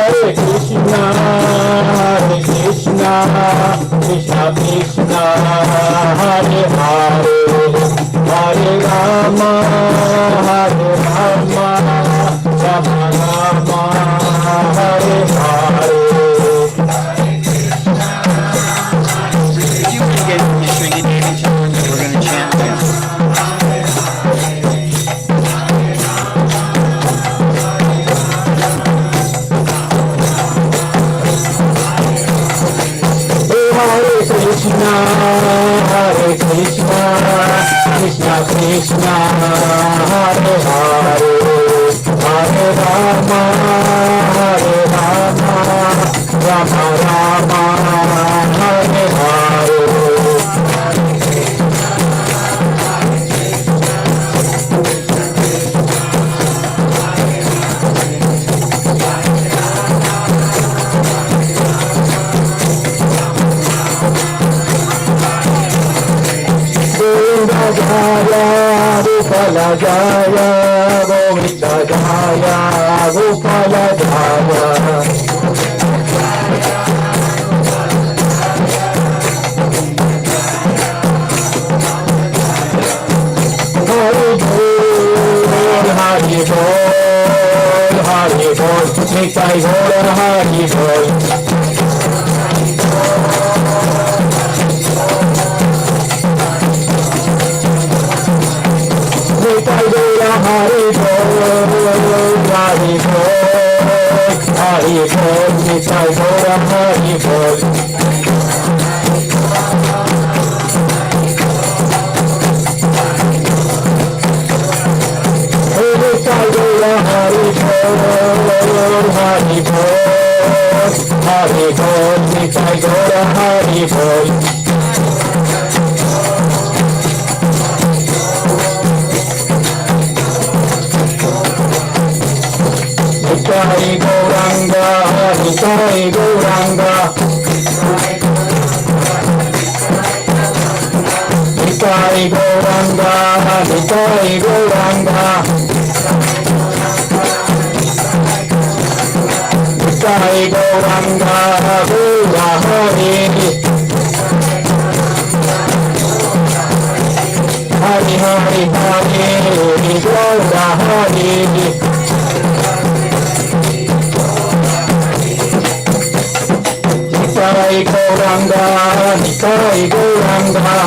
Krishna Krishna, Hare Hare, Hare Rama, Hare Rama, Rama Rama, Hare Hare. If you can get your stringing David challenge, we're going to chant this. Krishna, Hare Krishna, Krishna Krishna, Hare Hare, Hare Rama, Hare Rama, Rama Rama, Hare Hare. Jaya Gopala Jaya Govinda Jaya Gopala Jaya Hari Bol Hari Bol Nitai Bol Hari Bol Hari Bol, Hari Bol, Hari Bol, Nitai Bol, Hari Bol. Nitai Bol, Hari Bol, Hari Bol, Hari Bol, Nitai Bol, Hari Bol. Nitai Gauranga, Nitai Gauranga, Nitai Gauranga, Nitai Gauranga, Nitai Gauranga, Gaura Hari, Hari Hari Hari, Gaura Hari. Nitai Gauranga, Nitai Gauranga,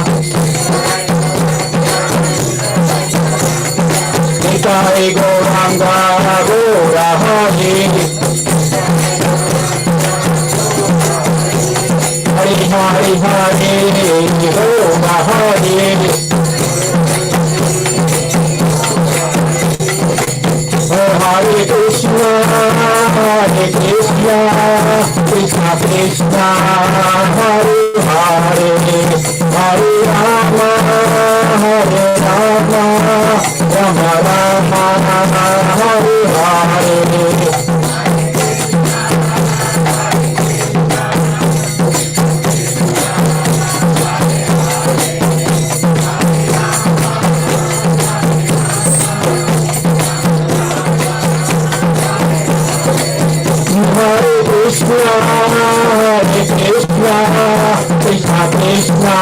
Nitai Gauranga, Gaura Hari, Hari Hari Hari, Gaura Hari. Hare Krishna, Hare Krishna, Krishna Krishna, Hare Hare, Hare Rama, Hare Rama, Rama Rama, Hare Hare. Krishna, Hare Krishna, Krishna Krishna,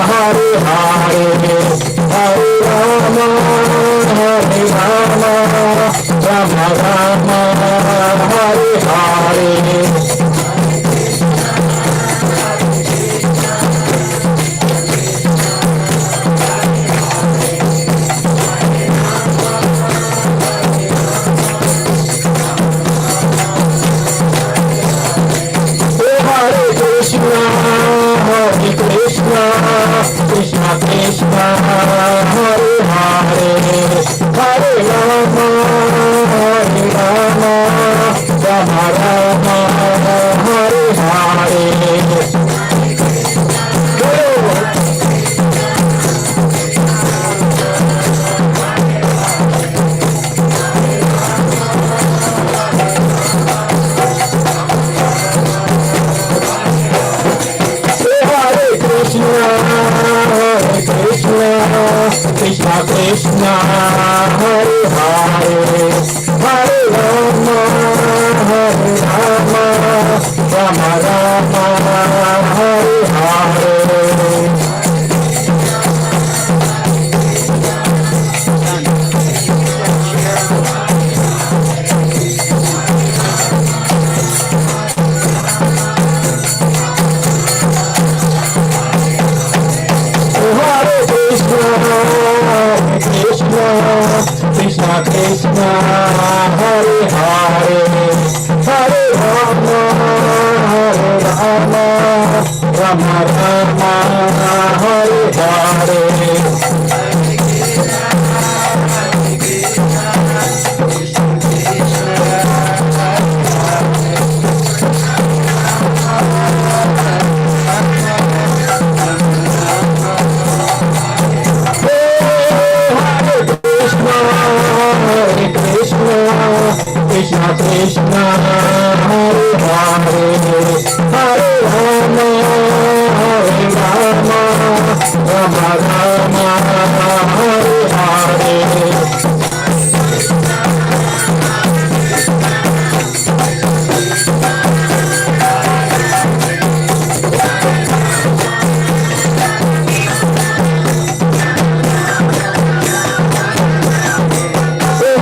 Hare Hare, Hare Rama, Hare Rama, Rama Rama, Hare Hare. Krishna Krishna, Hare Hare, Hare Rama, Hare Rama, Rama Rama, Hare Hare. Krishna Krishna, Hare Hare, Hare Rama, Hare Rama. Rama Rama, Hare Hare. Hare Krishna, Krishna, Krishna Krishna, Hare Hare, Hare Rama, Hare Rama, Rama Rama, Hare Hare. Krishna Krishna, Hare Hare, Hare Rama, Hare Rama, Rama Rama, Hare Hare.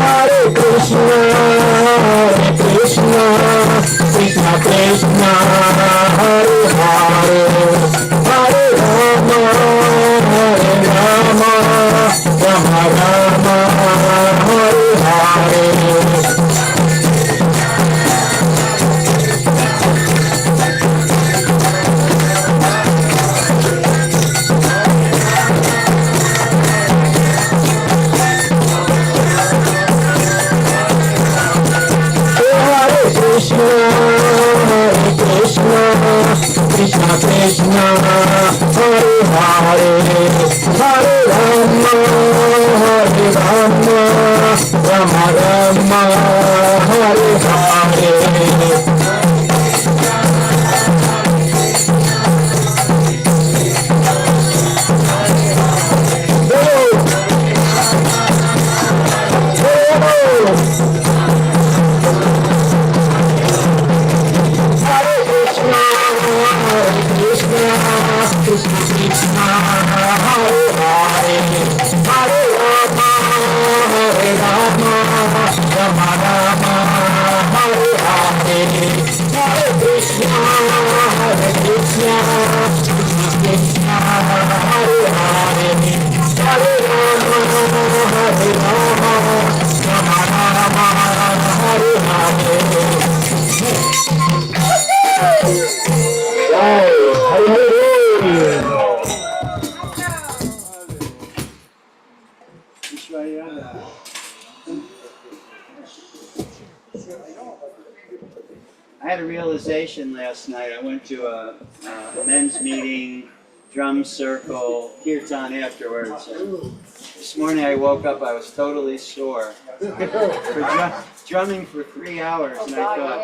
Hare Krishna, Krishna, Krishna Krishna, Hare Hare, Hare Rama, Hare Rama, Rama Rama, Hare Hare. Hare Krishna, Krishna, Krishna Krishna, Hare Hare, Hare Rama, Hare Rama, Rama Rama, Hare Hare. Hare Krishna, Krishna, Krishna Krishna, Hare Hare, Hare Rama, Hare Rama, Rama Rama, Hare Hare, Hare Krishna, Krishna Krishna, Hare Hare, Hare Rama, Hare Rama, Rama Rama, Hare Hare. Jai, Hare Hare. I had a realization last night. I went to a men's meeting, drum circle, kirtan afterwards. This morning I woke up, I was totally sore. Drumming for 3 hours, and I thought,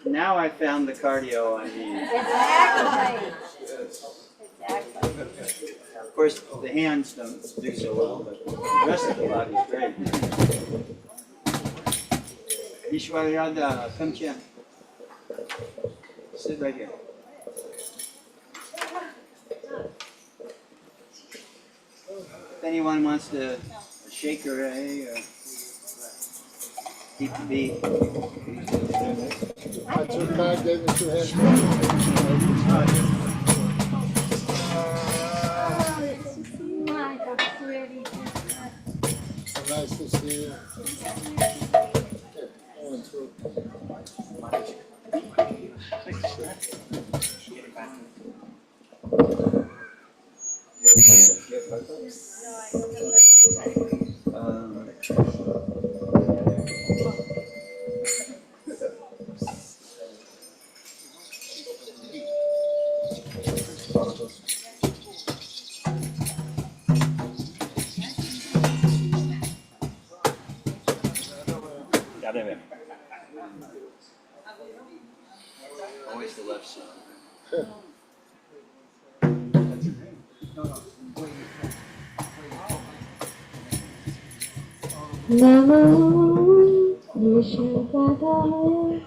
now I found the cardio I need. Exactly. Of course, the hands don't do so well, but the rest of the body's great. Ishwariyada, come here. Sit right here. If anyone wants to shake her or keep the beat. I took my gave me 2 hands. So nice to see you. Okay, 1, 2. Always the left side. Namo Vishwabhadaya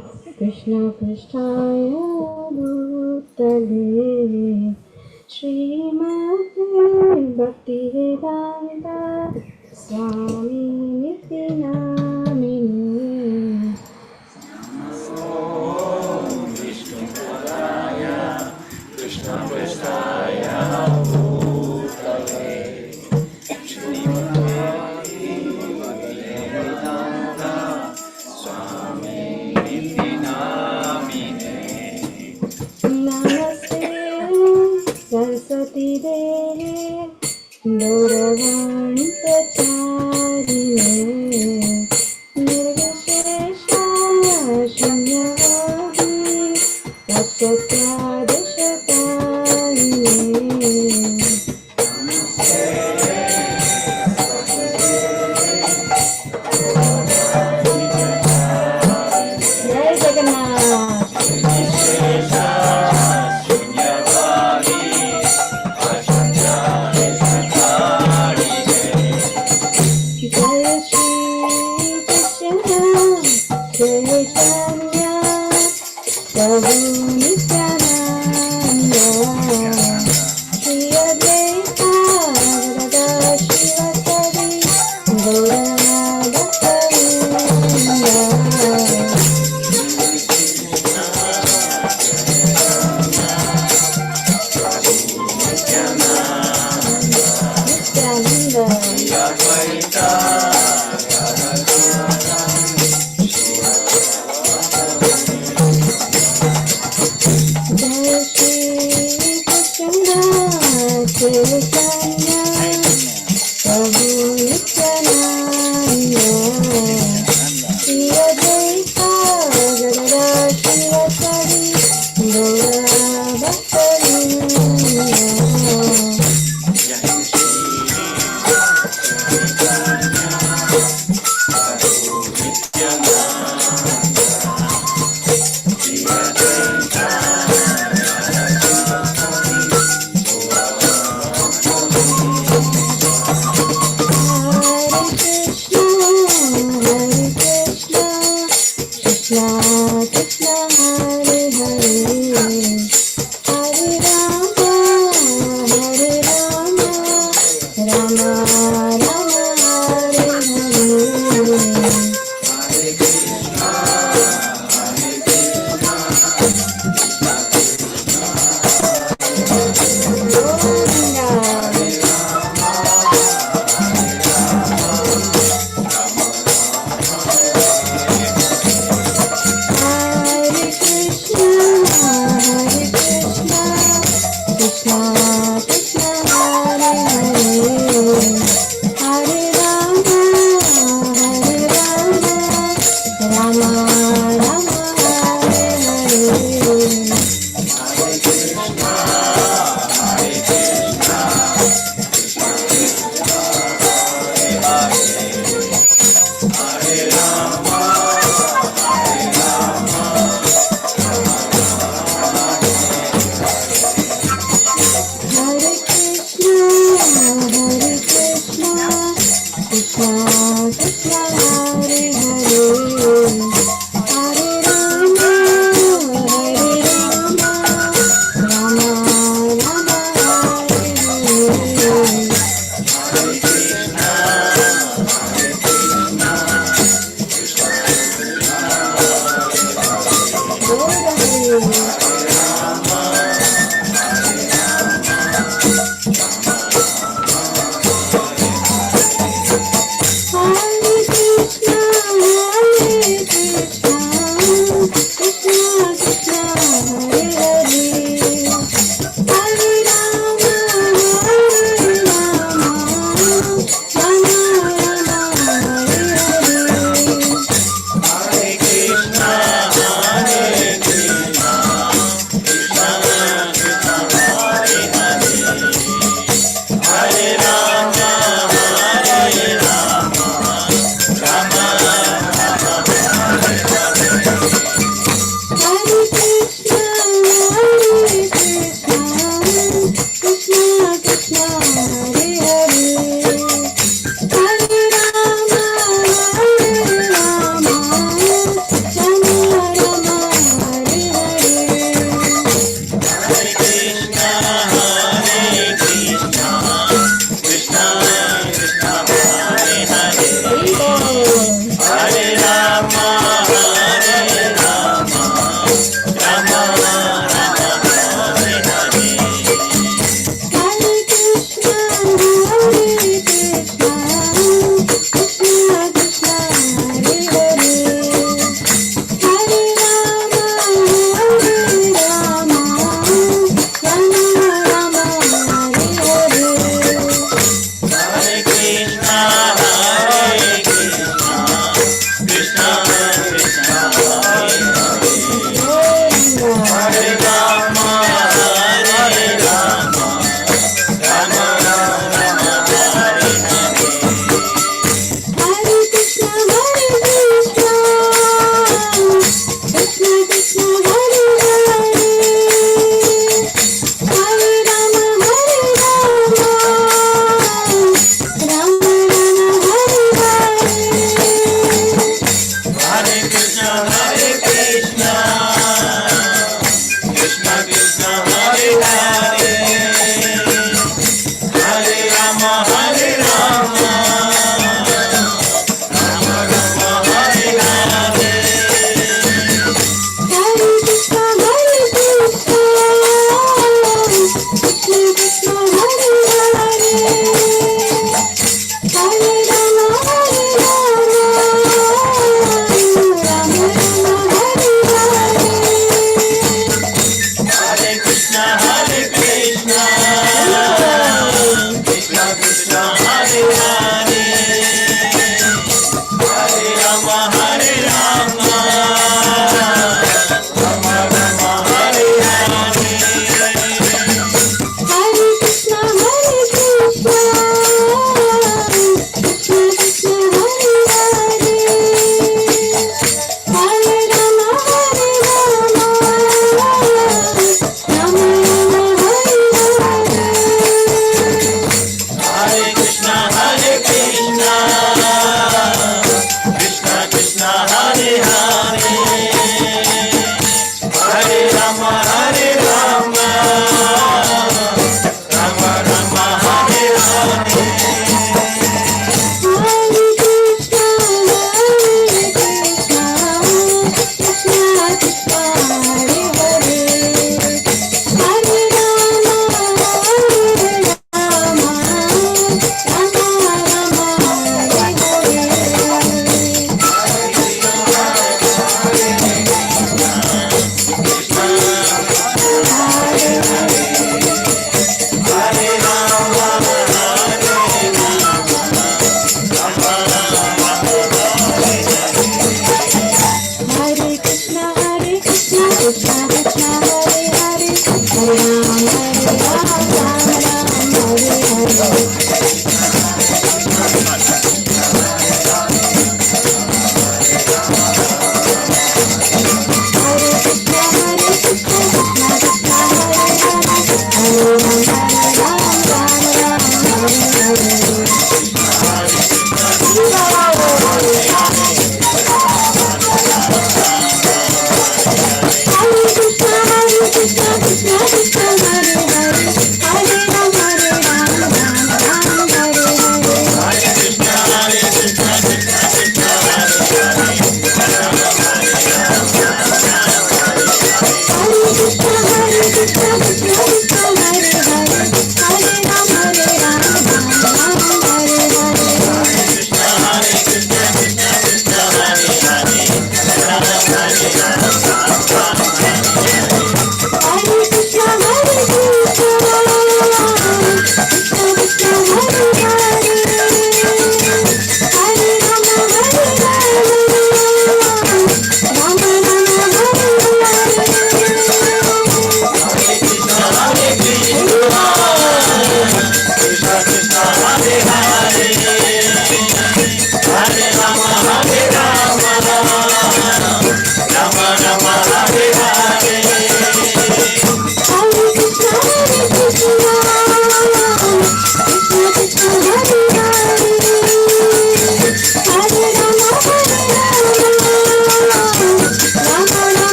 Krishna Krishnaya Bhutale Srimate Bhaktivedanta Swami Niti Namini Namaste Saraswati Devi Gauravani Pracharine Nirvishesha Shunyavadi Vachatyadishatarine Jai Jagannath Jai Shri Krishna Chaitanya Prabhu Nityananda Shri Advaita Gadadhar Shivasari Gaura Bhaktavinda Nityananda Jai Shri Krishna Chaitanya Prabhu Nityananda Shri Advaita Gadadhar Shivasari Gaura Bhaktavinda Hare Krishna, Krishna Krishna, Hare Hare, Hare Rama, Rama Rama, Hare Hare. Govinda. Hare Krishna, Krishna Krishna, Hare Hare, Hare Rama, Rama Rama, Hare Hare. Hare Krishna, Krishna Krishna, Hare Hare, Hare Rama, Rama Rama, Hare Hare. Hare Krishna, Krishna Krishna, Hare Hare, Hare Rama, Rama Rama, Hare Hare.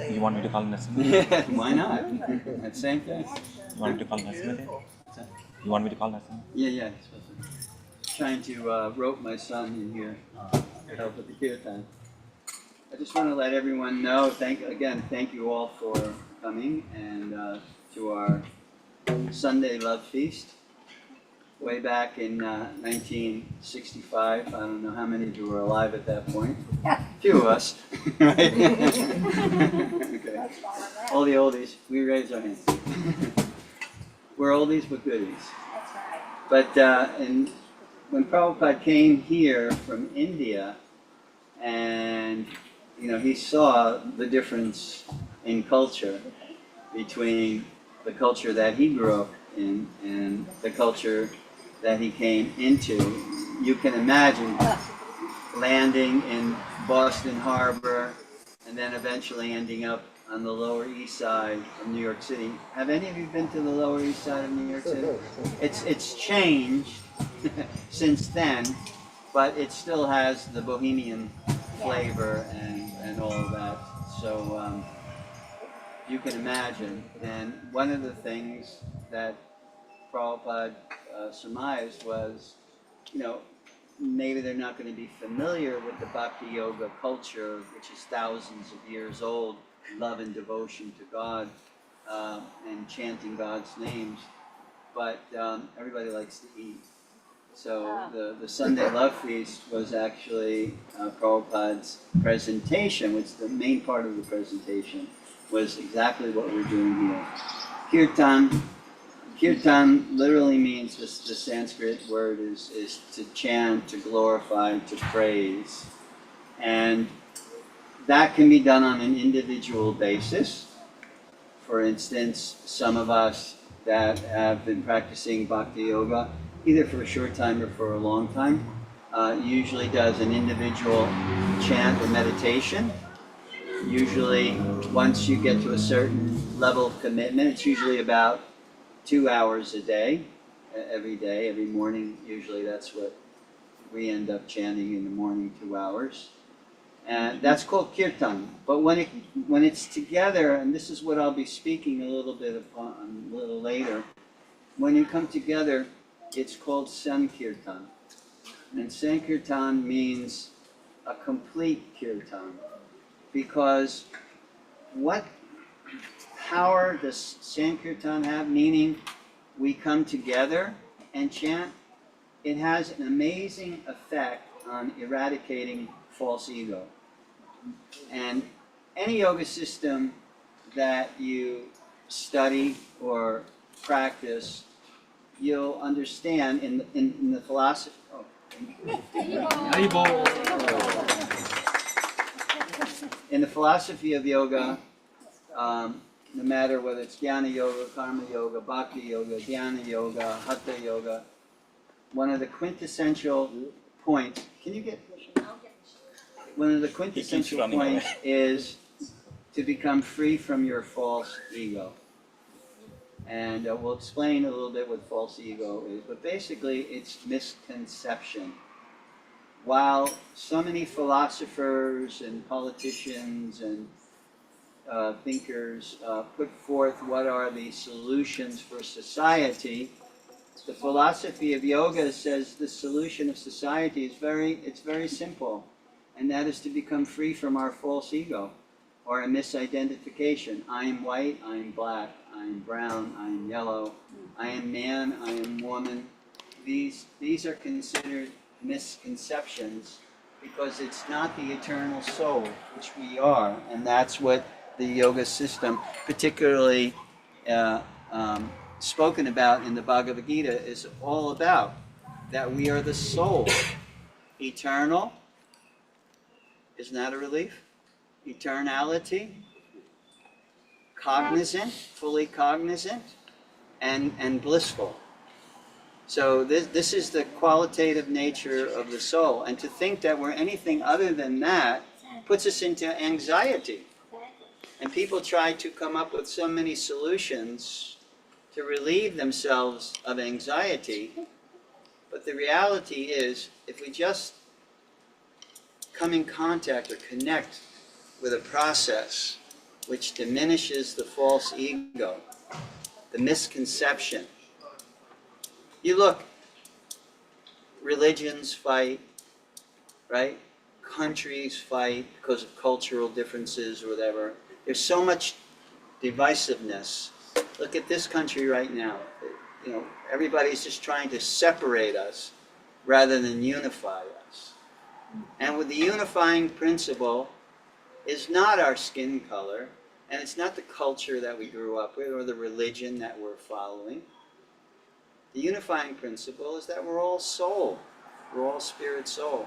You want me to call Nassim? Yeah, why not? That same thing. You want me to call Nassim? You want me to call Nassim? Yeah. Trying to rope my son in here to help with the kirtan. I just want to let everyone know, thank you all for coming and to our Sunday Love Feast. Way back in 1965, I don't know how many of you were alive at that point. A few of us, right? Okay. All the oldies, we raise our hands. We're oldies but goodies. That's right. But and when Prabhupada came here from India, and he saw the difference in culture between the culture that he grew up in and the culture that he came into. You can imagine landing in Boston Harbor and then eventually ending up on the Lower East Side of New York City. Have any of you been to the Lower East Side of New York City? It's changed since then, but it still has the bohemian flavor and all of that. So you can imagine. And one of the things that Prabhupada surmised was, you know, maybe they're not going to be familiar with the Bhakti Yoga culture, which is thousands of years old, love and devotion to God, and chanting God's names. But everybody likes to eat. So the Sunday Love Feast was actually Prabhupada's presentation, which the main part of the presentation was exactly what we're doing here. Kirtan. Kirtan literally means, the Sanskrit word is to chant, to glorify, to praise. And that can be done on an individual basis. For instance, some of us that have been practicing Bhakti Yoga, either for a short time or for a long time, usually does an individual chant or meditation. Usually, once you get to a certain level of commitment, it's usually about 2 hours a day, every morning. Usually that's what we end up chanting in the morning, 2 hours. And that's called kirtan. But when it's together, and this is what I'll be speaking a little bit upon a little later, when you come together, it's called sankirtan. And sankirtan means a complete kirtan. Because what power does sankirtan have? Meaning we come together and chant. It has an amazing effect on eradicating false ego. And any yoga system that you study or practice, you'll understand in the philosophy. Oh. In the philosophy of yoga, no matter whether it's Jnana Yoga, Karma Yoga, Bhakti Yoga, Dhyana Yoga, Hatha Yoga, one of the quintessential points, can you get one of the quintessential points is to become free from your false ego. And we'll explain a little bit what false ego is, but basically it's misconception. While so many philosophers and politicians and thinkers put forth what are the solutions for society, the philosophy of yoga says the solution of society is very simple, and that is to become free from our false ego or a misidentification. I am white, I am black, I am brown, I am yellow, I am man, I am woman. These are considered misconceptions because it's not the eternal soul, which we are, and that's what the yoga system, particularly spoken about in the Bhagavad Gita, is all about. That we are the soul, eternal. Isn't that a relief? Eternality, cognizant, fully cognizant, and blissful. So this is the qualitative nature of the soul. And to think that we're anything other than that puts us into anxiety. And people try to come up with so many solutions to relieve themselves of anxiety. But the reality is, if we just come in contact or connect with a process which diminishes the false ego, the misconception. You look, religions fight, right? Countries fight because of cultural differences or whatever. There's so much divisiveness. Look at this country right now. You know, everybody's just trying to separate us rather than unify us. And with the unifying principle is not our skin color, and it's not the culture that we grew up with or the religion that we're following. The unifying principle is that we're all soul. We're all spirit soul.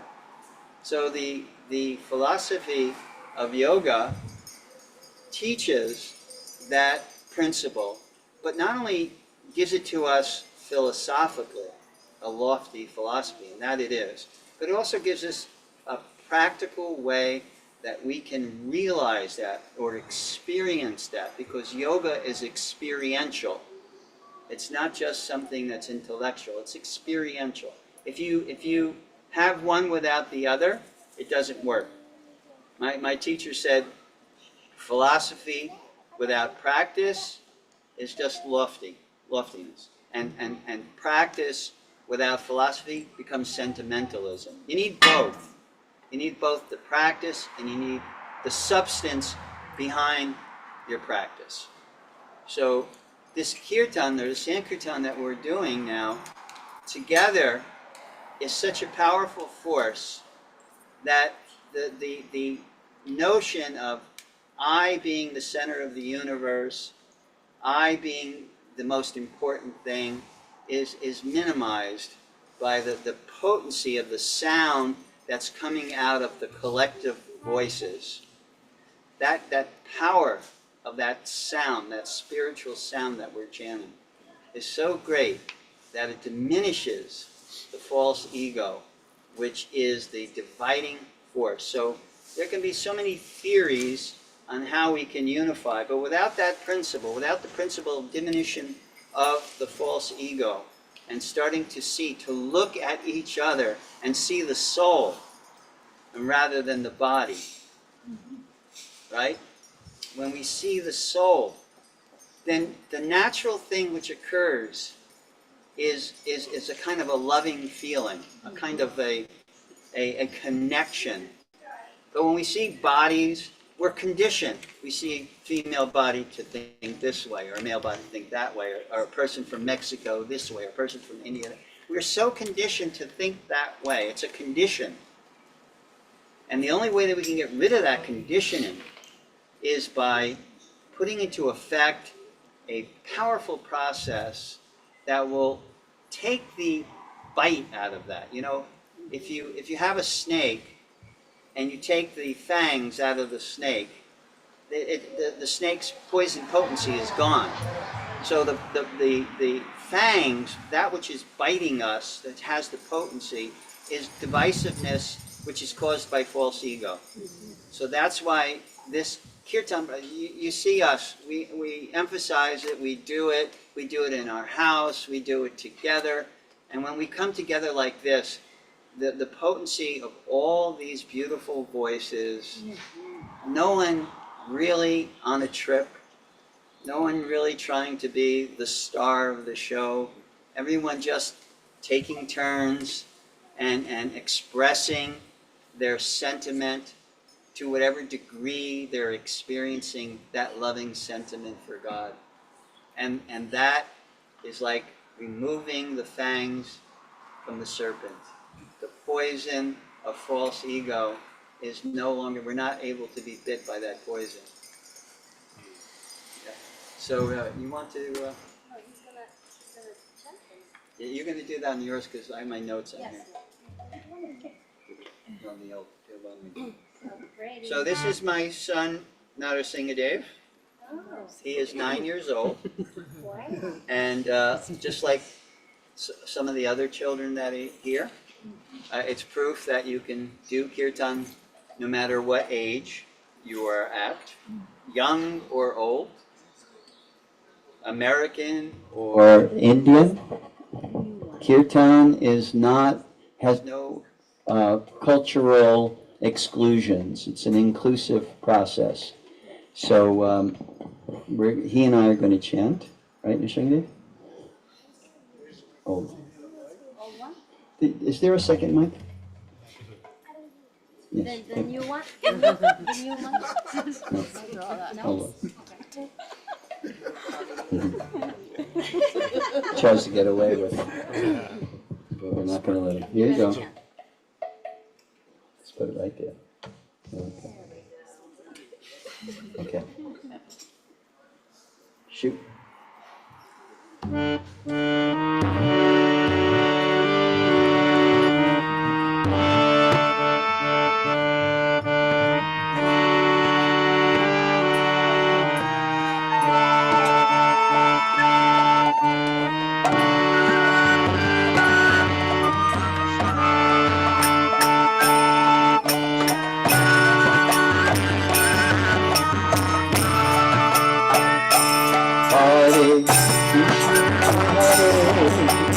So the philosophy of yoga teaches that principle, but not only gives it to us philosophically, a lofty philosophy, and that it is, but it also gives us a practical way that we can realize that or experience that, because yoga is experiential. It's not just something that's intellectual, it's experiential. If you have one without the other, it doesn't work. My teacher said, philosophy without practice is just loftiness. And practice without philosophy becomes sentimentalism. You need both. You need both the practice and you need the substance behind your practice. So this kirtan, or the Sankirtan that we're doing now, together is such a powerful force that the notion of I being the center of the universe, I being the most important thing, is minimized by the potency of the sound that's coming out of the collective voices. That power of that sound, that spiritual sound that we're chanting, is so great that it diminishes the false ego, which is the dividing force. So there can be so many theories on how we can unify, but without that principle, without the principle of diminution of the false ego, and starting to look at each other and see the soul rather than the body, right? When we see the soul, then the natural thing which occurs is a kind of a loving feeling, a kind of a connection. But when we see bodies, we're conditioned. We see a female body to think this way, or a male body to think that way, or a person from Mexico this way, or a person from India. We're so conditioned to think that way. It's a condition. And the only way that we can get rid of that conditioning is by putting into effect a powerful process that will take the bite out of that. You know, if you have a snake and you take the fangs out of the snake, the snake's poison potency is gone. So the fangs, that which is biting us, that has the potency, is divisiveness, which is caused by false ego. So that's why this kirtan, you see us, we emphasize it, we do it in our house, we do it together. And when we come together like this, the potency of all these beautiful voices, no one really on a trip, no one really trying to be the star of the show, everyone just taking turns and expressing their sentiment to whatever degree they're experiencing that loving sentiment for God. And that is like removing the fangs from the serpent. The poison of false ego is no longer, we're not able to be bit by that poison. Yeah. So you want to... Oh, he's gonna check it. You're going to do that on yours because I have my notes on Yes. here. On the old, Ready. so this is my son, Narasimhadev. Oh, He is 9 years old. wow. And just like some of the other children that are here, it's proof that you can do kirtan no matter what age you are at, young or old, American or Indian. Kirtan has no cultural exclusions. It's an inclusive process. So he and I are going to chant, right, Nishangadev? Oh. Is there a second mic? Yes. The new one? The new one? No. Hold on. Tries to get away with it, but we're not going to let him. Here you go. Let's put it right there. Okay. Shoot. Hare Krishna, Hare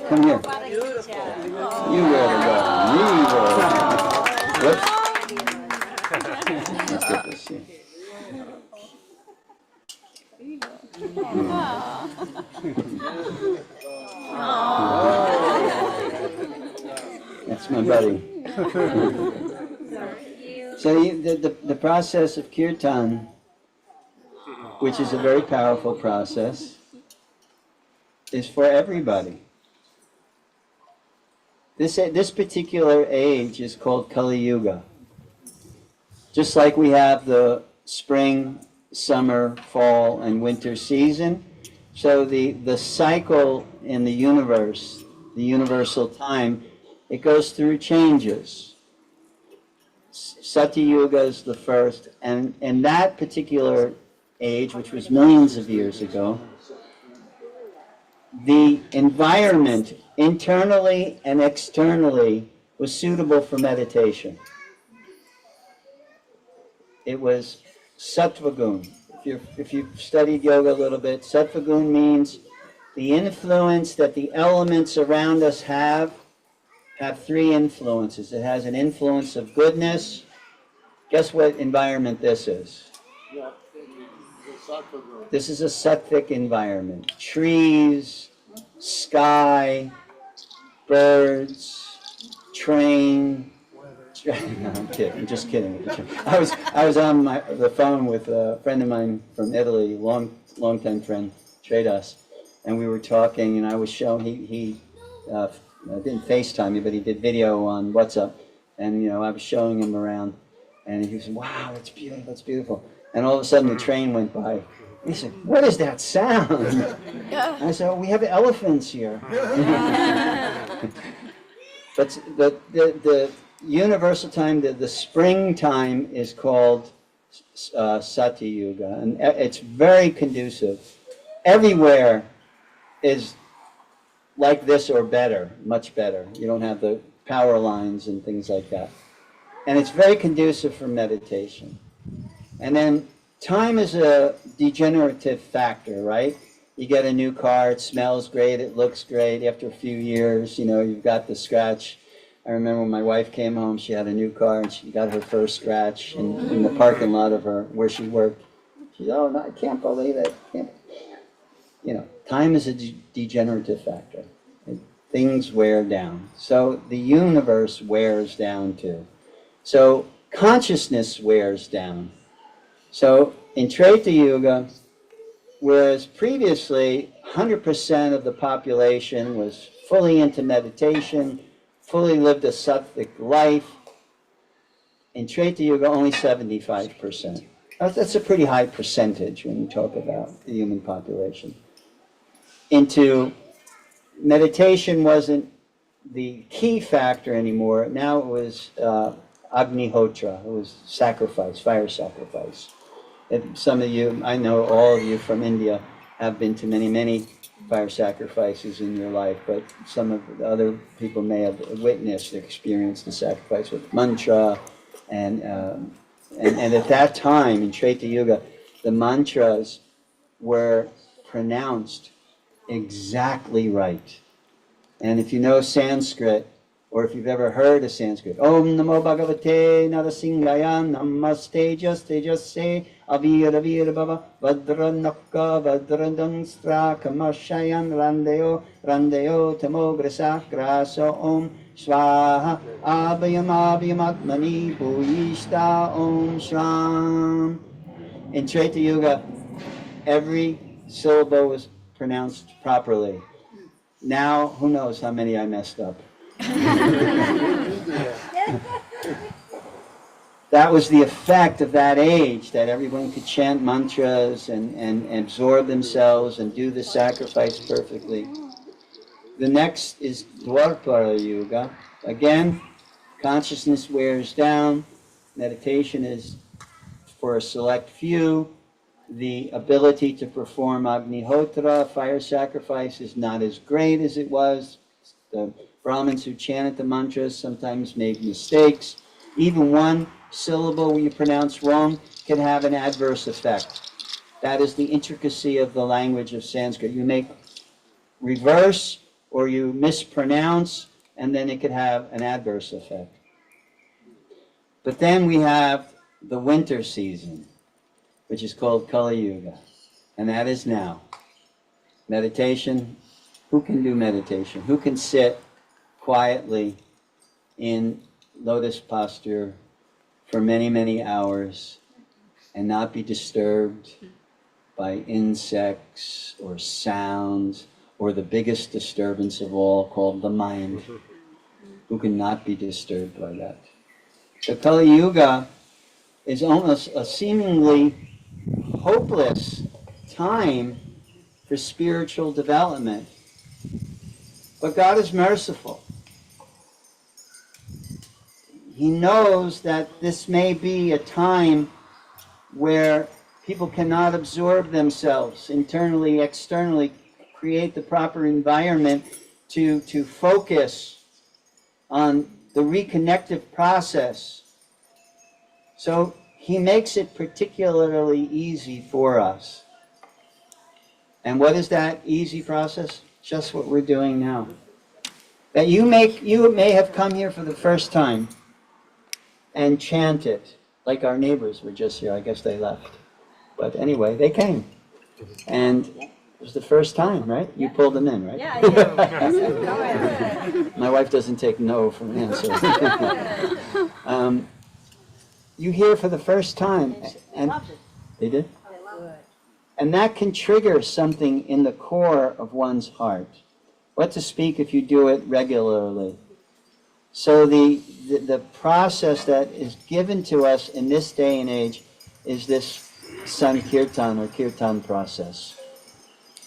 Come here. You will go. You will. Whoops. Let's get this here. That's my buddy. So the process of kirtan, which is a very powerful process, is for everybody. This particular age is called Kali Yuga. Just like we have the spring, summer, fall, and winter season, so the cycle in the universe, the universal time, it goes through changes. Satya Yuga is the first, and in that particular age, which was millions of years ago, the environment, internally and externally, was suitable for meditation. It was sattva-gun. If you've studied yoga a little bit, sattva-gun means the influence that the elements around us have three influences. It has an influence of goodness. Guess what environment this is? This is a sattvic environment. Trees, sky, birds, train. No, I'm kidding. I'm just kidding. I was on the phone with a friend of mine from Italy, long-time friend, Tredas, and we were talking, and I was showing he didn't FaceTime me, but he did video on WhatsApp, and I was showing him around, and he said, "Wow, that's beautiful, that's beautiful." And all of a sudden, the train went by. He said, "What is that sound?" I said, "Oh, we have elephants here." But the universal time, the springtime, is called Satya Yuga, and it's very conducive. Everywhere is like this or better, much better. You don't have the power lines and things like that. And it's very conducive for meditation. And then time is a degenerative factor, right? You get a new car, it smells great, it looks great. After a few years, you've got the scratch. I remember when my wife came home, she had a new car, and she got her first scratch in the parking lot of where she worked. She said, "Oh, no, I can't believe it." Time is a degenerative factor. Things wear down. So the universe wears down too. So consciousness wears down. So in Treta Yuga, whereas previously 100% of the population was fully into meditation, fully lived a sattvic life, in Treta Yuga only 75%. That's a pretty high percentage when you talk about the human population. Into meditation wasn't the key factor anymore. Now it was Agnihotra, it was sacrifice, fire sacrifice. And some of you, I know all of you from India, have been to many, many fire sacrifices in your life, but some of the other people may have witnessed, experienced the sacrifice with mantra, and at that time in Treta Yuga, the mantras were pronounced exactly right. And if you know Sanskrit, or if you've ever heard of Sanskrit, Om Namo Bhagavate Narasingaya Namaste Jase Avira Vira Baba Vadranaka Vadradangstra Kamashayan Randeo Tamograsa Graso Om Swaha Abhayamatmani Bhuyishta Om Shram. In Treta Yuga, every syllable was pronounced properly. Now, who knows how many I messed up. That was the effect of that age, that everyone could chant mantras and absorb themselves and do the sacrifice perfectly. The next is Dwapara Yuga. Again, consciousness wears down. Meditation is for a select few. The ability to perform Agnihotra, fire sacrifice, is not as great as it was. The Brahmins who chanted the mantras sometimes made mistakes. Even one syllable you pronounce wrong can have an adverse effect. That is the intricacy of the language of Sanskrit. You make reverse or you mispronounce, and then it could have an adverse effect. But then we have the winter season, which is called Kali Yuga, and that is now. Meditation, who can do meditation? Who can sit quietly in lotus posture for many, many hours and not be disturbed by insects or sounds or the biggest disturbance of all called the mind? Who can not be disturbed by that? The Kali Yuga is almost a seemingly hopeless time for spiritual development. But God is merciful. He knows that this may be a time where people cannot absorb themselves internally, externally, create the proper environment to focus on the reconnective process. So He makes it particularly easy for us. And what is that easy process? Just what we're doing now. That you may have come here for the first time and chanted, like our neighbors were just here. I guess they left. But anyway, they came. And it was the first time, right? You pulled them in, right? Yeah, I do. My wife doesn't take no for an answer. You hear for the first time. And they did? And that can trigger something in the core of one's heart. What to speak if you do it regularly. So the process that is given to us in this day and age is this Sankirtan or Kirtan process.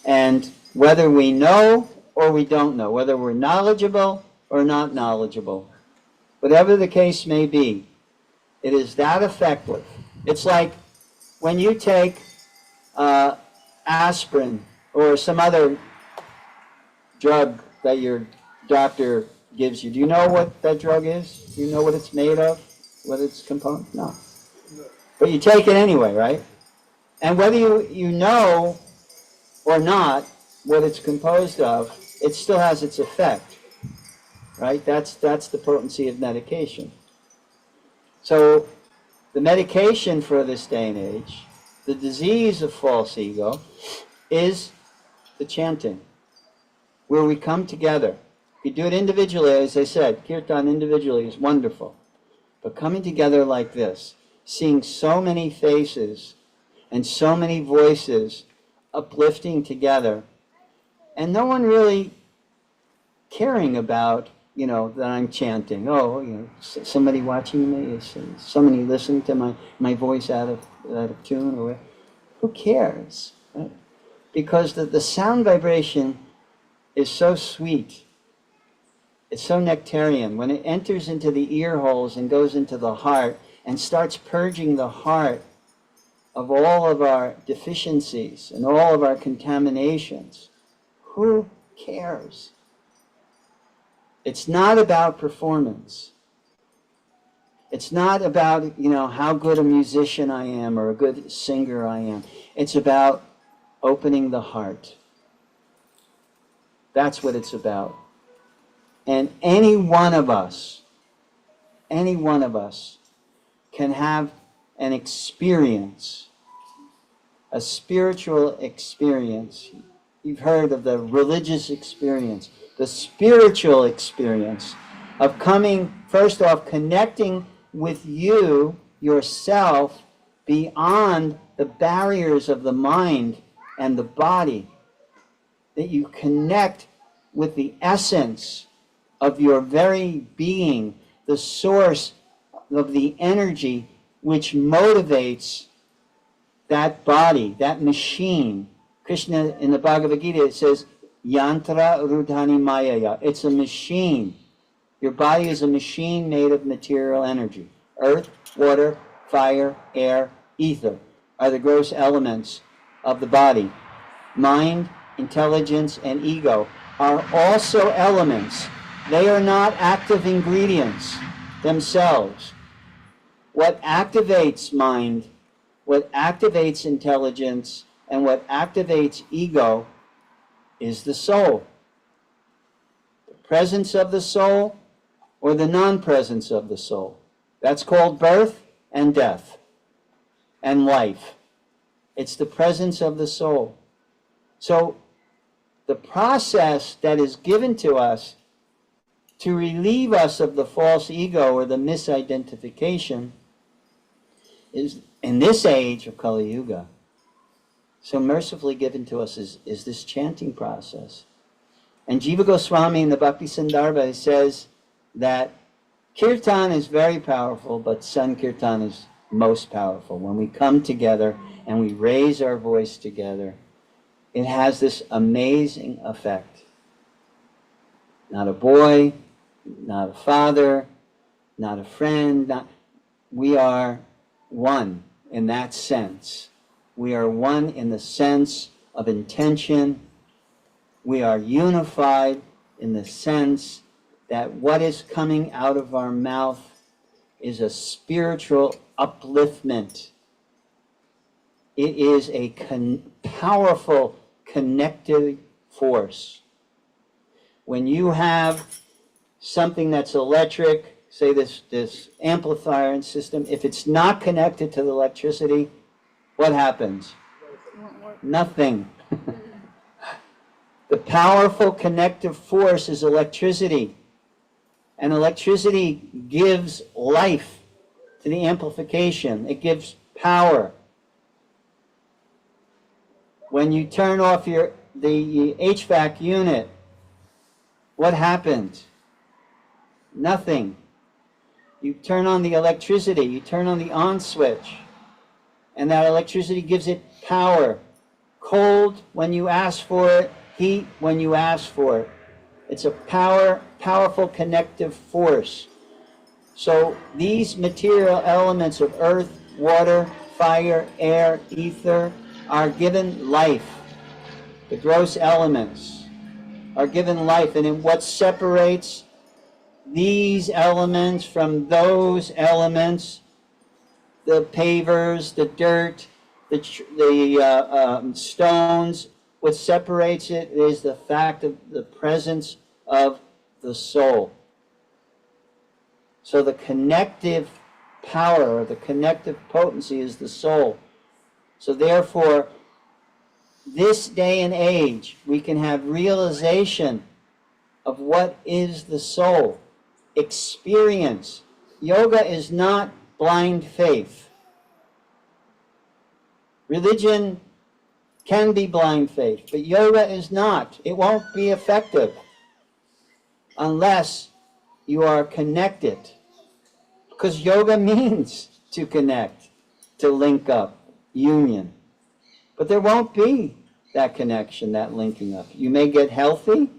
And whether we know or we don't know, whether we're knowledgeable or not knowledgeable, whatever the case may be, it is that effective. It's like when you take aspirin or some other drug that your doctor gives you. Do you know what that drug is? Do you know what it's made of? What its component? No. But you take it anyway, right? And whether you know or not what it's composed of, it still has its effect, right? That's the potency of medication. So the medication for this day and age, the disease of false ego, is the chanting, where we come together. If you do it individually, as I said, Kirtan individually is wonderful. But coming together like this, seeing so many faces, and so many voices uplifting together, and no one really caring about, that I'm chanting. Oh, somebody watching me, is somebody listening to my voice out of tune, or who cares? Right? Because the sound vibration is so sweet. It's so nectarian. When it enters into the ear holes and goes into the heart and starts purging the heart of all of our deficiencies and all of our contaminations, who cares? It's not about performance. It's not about, how good a musician I am or a good singer I am. It's about opening the heart. That's what it's about. And any one of us can have an experience, a spiritual experience. You've heard of the religious experience, the spiritual experience of coming, first off, connecting with you, yourself, beyond the barriers of the mind and the body, that you connect with the essence of your very being, the source of the energy which motivates that body, that machine. Krishna in the Bhagavad Gita, it says, Yantra Rudhani Mayaya. It's a machine. Your body is a machine made of material energy. Earth, water, fire, air, ether are the gross elements of the body. Mind, intelligence, and ego are also elements. They are not active ingredients themselves. What activates mind, what activates intelligence, and what activates ego is the soul. The presence of the soul or the non-presence of the soul. That's called birth and death and life. It's the presence of the soul. So the process that is given to us to relieve us of the false ego or the misidentification is, in this age of Kali Yuga, so mercifully given to us is this chanting process. And Jiva Goswami in the Bhakti Sandarbha says that Kirtan is very powerful, but Sankirtan is most powerful. When we come together and we raise our voice together, it has this amazing effect. Not a boy, not a father, not a friend, we are one in that sense. We are one in the sense of intention. We are unified in the sense that what is coming out of our mouth is a spiritual upliftment. It is a powerful connective force. When you have something that's electric, say this amplifier and system, if it's not connected to the electricity, what happens? Nothing. The powerful connective force is electricity. And electricity gives life to the amplification. It gives power. When you turn off the HVAC unit, what happens? Nothing. You turn on the electricity, you turn on the on switch, and that electricity gives it power. Cold when you ask for it, heat when you ask for it. It's a powerful connective force. So these material elements of earth, water, fire, air, ether are given life. The gross elements are given life. And in what separates these elements from those elements, the pavers, the dirt, the stones, what separates it is the fact of the presence of the soul. So the connective power, or the connective potency is the soul. So therefore, this day and age, we can have realization of what is the soul. Experience. Yoga is not blind faith. Religion can be blind faith, but yoga is not. It won't be effective unless you are connected. Because yoga means to connect, to link up, union. But there won't be that connection, that linking up. You may get healthy,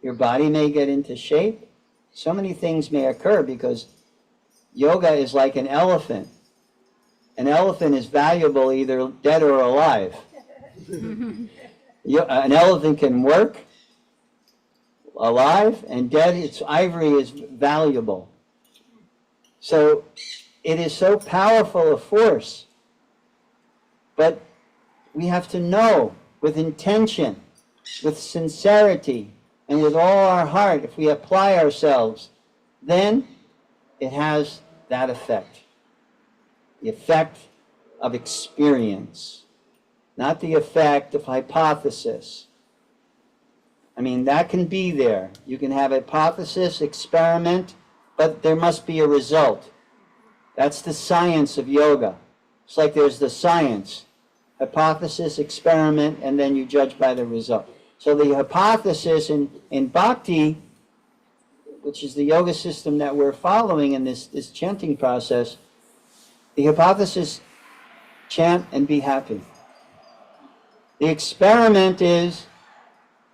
your body may get into shape. So many things may occur because yoga is like an elephant. An elephant is valuable either dead or alive. An elephant can work, alive, and dead, its ivory is valuable. So it is so powerful a force. But we have to know with intention, with sincerity, and with all our heart, if we apply ourselves, then it has that effect. The effect of experience, not the effect of hypothesis. I mean, that can be there. You can have hypothesis, experiment, but there must be a result. That's the science of yoga. It's like there's the science, hypothesis, experiment, and then you judge by the result. So the hypothesis in bhakti, which is the yoga system that we're following in this chanting process, the hypothesis, chant and be happy. The experiment is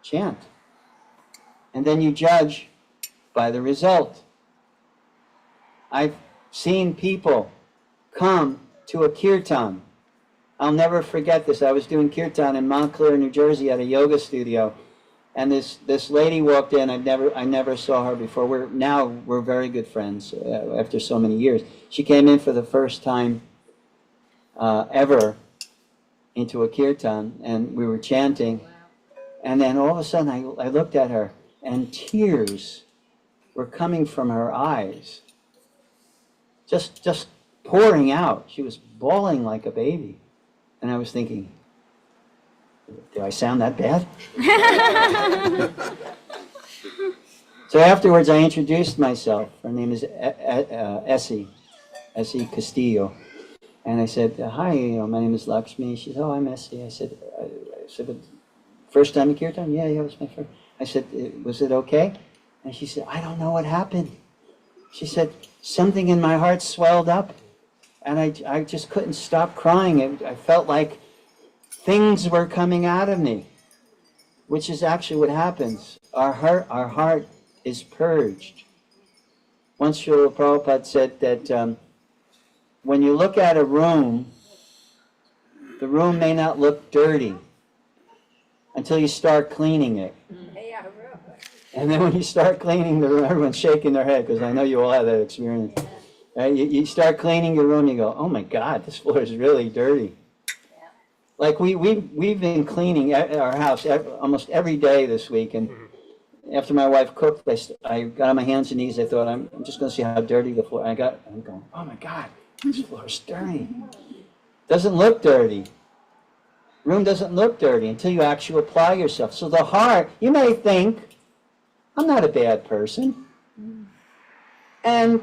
chant. And then you judge by the result. I've seen people come to a kirtan. I'll never forget this. I was doing kirtan in Montclair, New Jersey at a yoga studio. And this lady walked in. I never saw her before. We're very good friends after so many years. She came in for the first time ever into a kirtan, and we were chanting. And then all of a sudden I looked at her, and tears were coming from her eyes. Just pouring out. She was bawling like a baby. And I was thinking, do I sound that bad? So afterwards I introduced myself. Her name is Essie Castillo. And I said, hi, my name is Lakshmi. She said, oh, I'm Essie. I said, but first time in kirtan? Yeah, it was my first. I said, was it okay? And she said, I don't know what happened. She said, something in my heart swelled up, and I just couldn't stop crying. I felt like things were coming out of me, which is actually what happens. Our heart is purged. Once Srila Prabhupada said that when you look at a room, the room may not look dirty until you start cleaning it. And then when you start cleaning the room, everyone's shaking their head because I know you all have that experience. Right? You start cleaning your room, you go, oh my God, this floor is really dirty. Yeah. Like we've been cleaning our house almost every day this week, and after my wife cooked, I got on my hands and knees. I thought, I'm just going to see how dirty the floor. I'm going, oh my God, this floor is dirty. Doesn't look dirty. Room doesn't look dirty until you actually apply yourself. So the heart, you may think, I'm not a bad person. And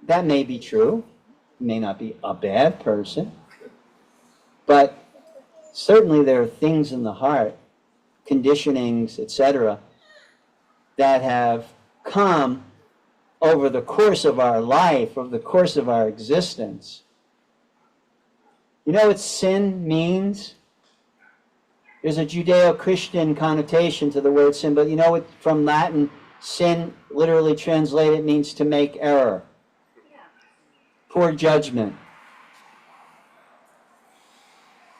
that may be true. You may not be a bad person. But certainly there are things in the heart, conditionings, etc., that have come over the course of our life, over the course of our existence. You know what sin means? There's a Judeo-Christian connotation to the word sin, but you know what, from Latin, sin, literally translated, means to make error. Poor judgment.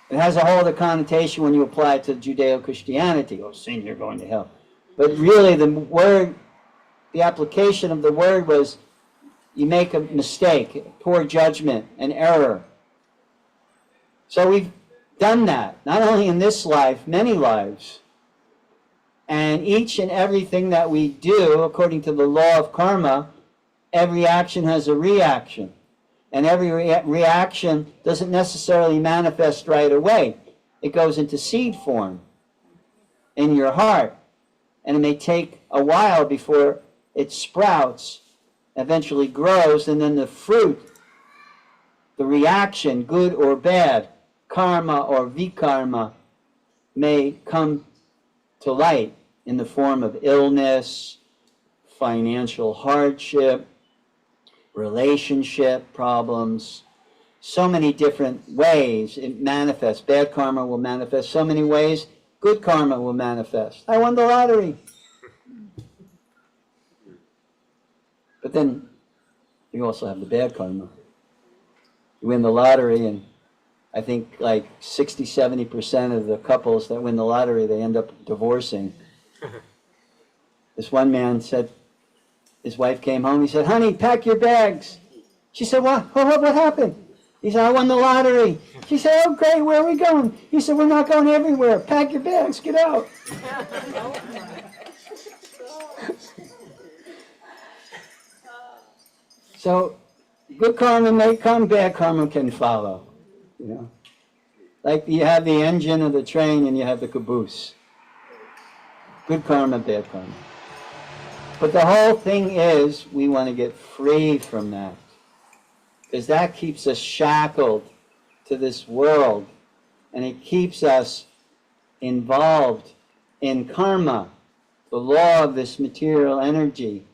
It has a whole other connotation when you apply it to Judeo-Christianity. Oh, sin, you're going to hell. But really the application of the word was you make a mistake, poor judgment, an error. So we've done that, not only in this life, many lives. And each and everything that we do, according to the law of karma, every action has a reaction. And every reaction doesn't necessarily manifest right away. It goes into seed form in your heart. And it may take a while before it sprouts, eventually grows, and then the fruit, the reaction, good or bad, karma or vikarma may come to light in the form of illness, financial hardship, relationship problems, so many different ways it manifests. Bad karma will manifest so many ways. Good karma will manifest. I won the lottery. But then you also have the bad karma. You win the lottery, and I think like 60-70% of the couples that win the lottery, they end up divorcing. This one man said, his wife came home, he said, "Honey, pack your bags." She said, "What? What happened?" He said, "I won the lottery." She said, "Oh, great, where are we going?" He said, "We're not going everywhere. Pack your bags, get out." So, good karma may come, bad karma can follow. You know, like you have the engine of the train and you have the caboose. Good karma, bad karma. But the whole thing is, we want to get free from that, because that keeps us shackled to this world, and it keeps us involved in karma, the law of this material energy,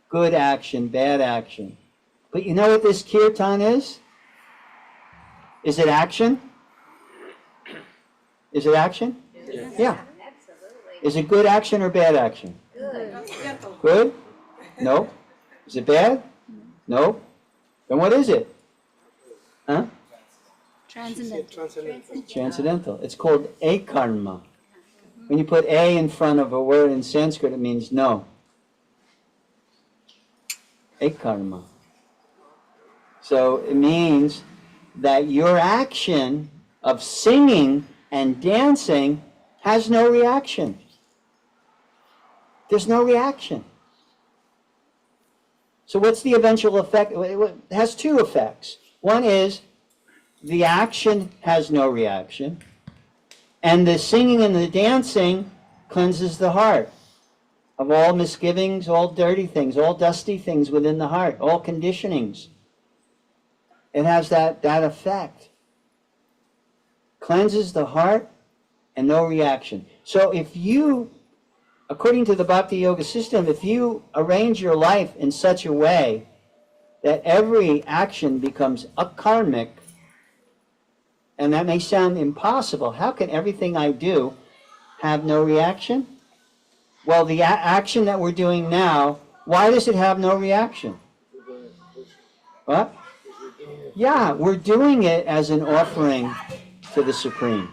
good action, bad action. But you know what this kirtan is? Is it action? Is it action? Yeah. Absolutely. Is it good action or bad action? Good. Good? No. Is it bad? No. Then what is it? Huh? Transcendental. Transcendental. It's called akarma. When you put a in front of a word in Sanskrit, it means no. Akarma. So it means that your action of singing and dancing has no reaction. There's no reaction. So what's the eventual effect? It has two effects. One is the action has no reaction, and the singing and the dancing cleanses the heart of all misgivings, all dirty things, all dusty things within the heart, all conditionings. It has that effect. Cleanses the heart and no reaction. So if you, according to the Bhakti Yoga system, if you arrange your life in such a way that every action becomes akarmic, and that may sound impossible. How can everything I do have no reaction? Well, the action that we're doing now, why does it have no reaction? What? Yeah, we're doing it as an offering to the Supreme.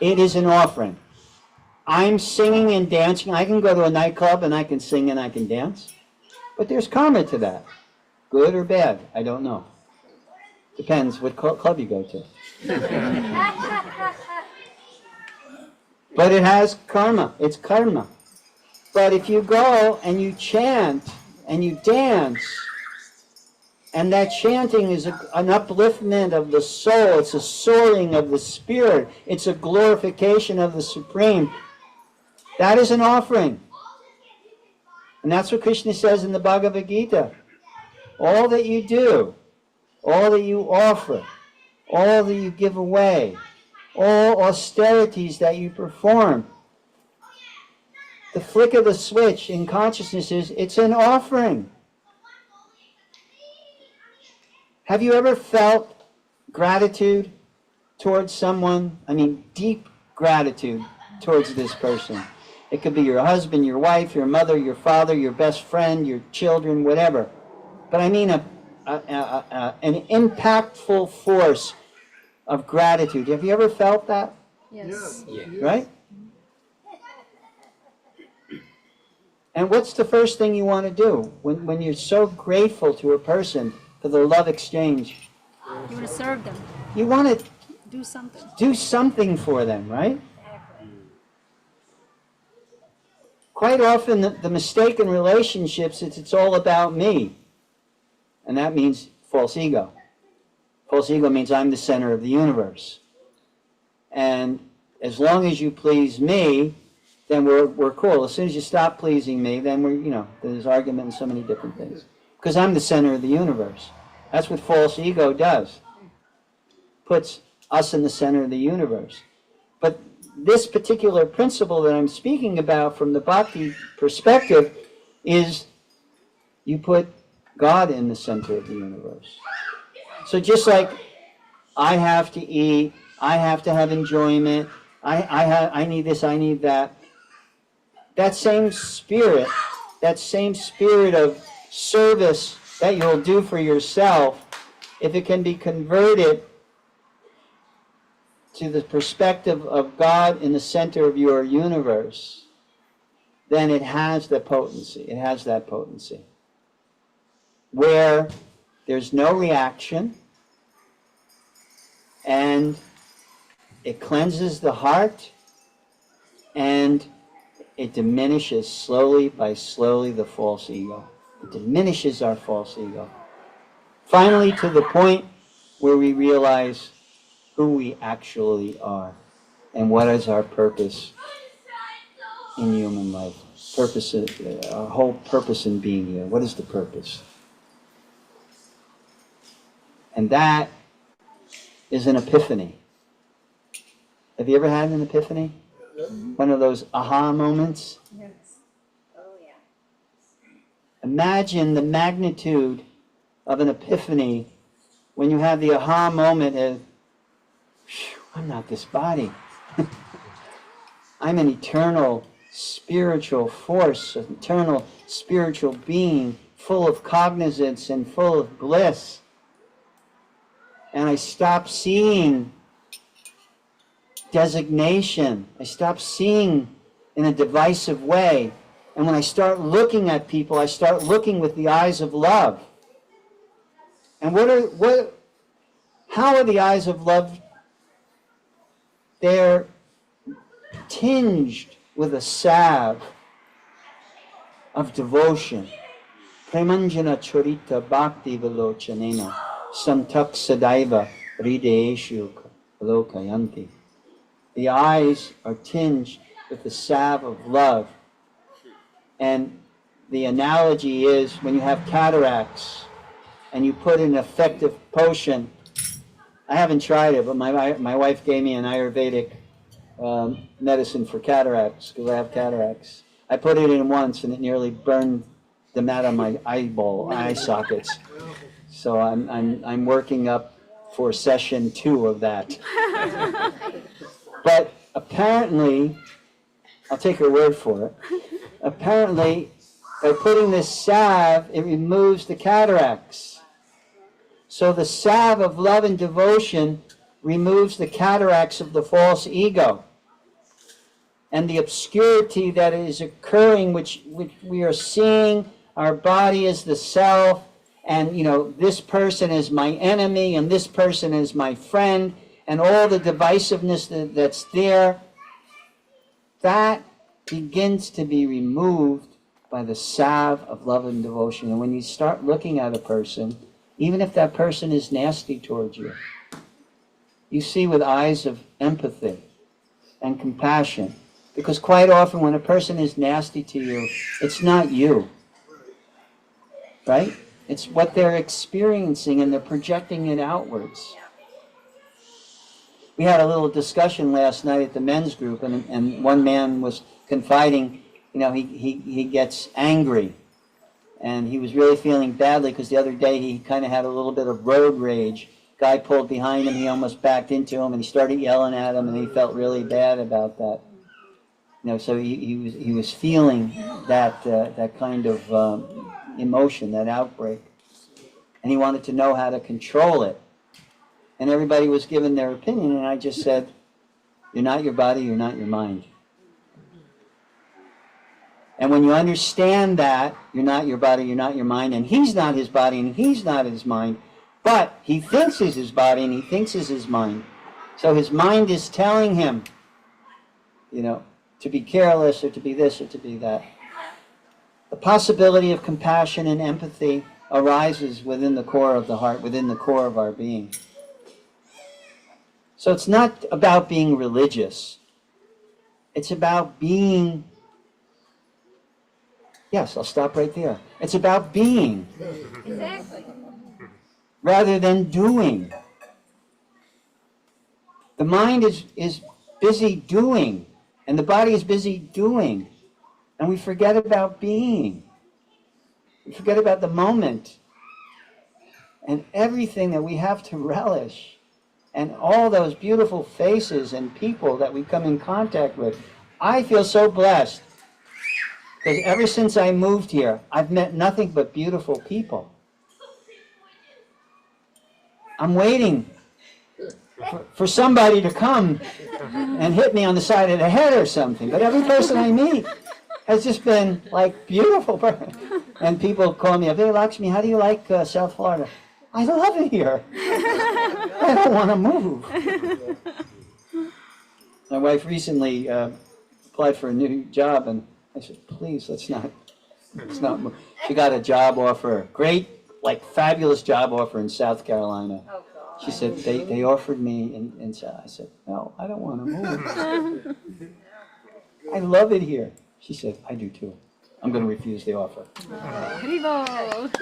It is an offering. I'm singing and dancing. I can go to a nightclub and I can sing and I can dance. But there's karma to that. Good or bad, I don't know. Depends what club you go to. But it has karma. It's karma. But if you go and you chant and you dance, and that chanting is an upliftment of the soul, it's a soaring of the spirit, it's a glorification of the Supreme, that is an offering. And that's what Krishna says in the Bhagavad Gita. All that you do, all that you offer, all that you give away, all austerities that you perform, the flick of the switch in consciousness is, it's an offering. Have you ever felt gratitude towards someone? I mean, deep gratitude towards this person. It could be your husband, your wife, your mother, your father, your best friend, your children, whatever. But I mean an impactful force of gratitude. Have you ever felt that? Yes. Right? And what's the first thing you want to do when you're so grateful to a person for the love exchange? You want to serve them. You want to Do something. do something for them, right? Quite often the mistake in relationships is it's all about me. And that means false ego. False ego means I'm the center of the universe. And as long as you please me, then we're cool. As soon as you stop pleasing me, then there's argument and so many different things. Because I'm the center of the universe. That's what false ego does. Puts us in the center of the universe. But this particular principle that I'm speaking about from the bhakti perspective is you put God in the center of the universe. So just like I have to eat, I have to have enjoyment, I need this, I need that. That same spirit of service that you'll do for yourself, if it can be converted to the perspective of God in the center of your universe, then it has the potency. It has that potency. Where there's no reaction, and it cleanses the heart, and it diminishes slowly by slowly the false ego. It diminishes our false ego. Finally, to the point where we realize who we actually are and what is our purpose in human life. Our whole purpose in being here. What is the purpose? And that is an epiphany. Have you ever had an epiphany? One of those aha moments? Yes. Oh, yeah. Imagine the magnitude of an epiphany when you have the aha moment of, I'm not this body. I'm an eternal spiritual force, an eternal spiritual being, full of cognizance and full of bliss. And I stop seeing designation. I stop seeing in a divisive way. And when I start looking at people, I start looking with the eyes of love. And how are the eyes of love? They're tinged with a salve of devotion. Premanjana Charita Bhakti Vilochanena Santak Sadaiva Hridayeshu Lokayanti. The eyes are tinged with the salve of love. And the analogy is when you have cataracts and you put an effective potion. I haven't tried it, but my wife gave me an Ayurvedic medicine for cataracts because I have cataracts. I put it in once and it nearly burned them out of my eye sockets. So I'm working up for session 2 of that. But apparently, I'll take her word for it. Apparently, by putting this salve, it removes the cataracts. So the salve of love and devotion removes the cataracts of the false ego. And the obscurity that is occurring, which we are seeing our body as the self, and this person is my enemy, and this person is my friend, and all the divisiveness that's there, that begins to be removed by the salve of love and devotion. And when you start looking at a person, even if that person is nasty towards you, you see with eyes of empathy and compassion. Because quite often when a person is nasty to you, it's not you. Right? It's what they're experiencing and they're projecting it outwards. We had a little discussion last night at the men's group, and one man was confiding, he gets angry. And he was really feeling badly because the other day he kind of had a little bit of road rage. Guy pulled behind him, he almost backed into him, and he started yelling at him, and he felt really bad about that. So he was feeling that kind of emotion, that outbreak. And he wanted to know how to control it. And everybody was giving their opinion, and I just said, you're not your body, you're not your mind. And when you understand that, you're not your body, you're not your mind, and he's not his body, and he's not his mind, but he thinks he's his body, and he thinks he's his mind. So his mind is telling him, to be careless, or to be this, or to be that. The possibility of compassion and empathy arises within the core of the heart, within the core of our being. So it's not about being religious. It's about being... Yes, I'll stop right there. It's about being. Exactly. Rather than doing. The mind is busy doing, and the body is busy doing, and we forget about being. We forget about the moment and everything that we have to relish, and all those beautiful faces and people that we come in contact with. I feel so blessed because ever since I moved here, I've met nothing but beautiful people. I'm waiting for somebody to come and hit me on the side of the head or something. But every person I meet has just been like beautiful. And people call me up, hey Lakshmi, how do you like South Florida? I love it here. I don't want to move. My wife recently applied for a new job, and I said, please, let's not move. She got a job offer, great, like fabulous job offer in South Carolina. Oh, God. She said, they offered me in South. I said, no, I don't want to move. I love it here. She said, I do too. I'm going to refuse the offer.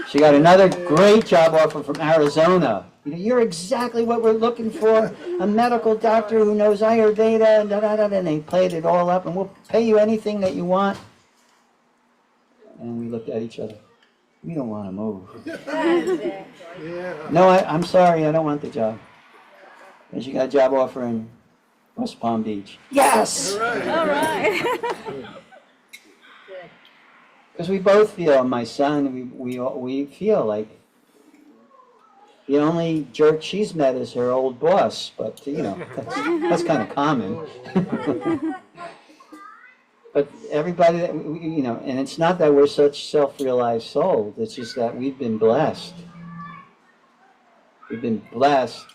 She got another great job offer from Arizona. You know, you're exactly what we're looking for. A medical doctor who knows Ayurveda and da-da-da-da. And they played it all up, and we'll pay you anything that you want. And we looked at each other. We don't want to move. No, I'm sorry, I don't want the job. And she got a job offer in West Palm Beach. Yes! All right. Because we both feel, my son, we feel like the only jerk she's met is her old boss. But, you know, that's kind of common. But everybody, that you know, and it's not that we're such self-realized souls. It's just that we've been blessed. We've been blessed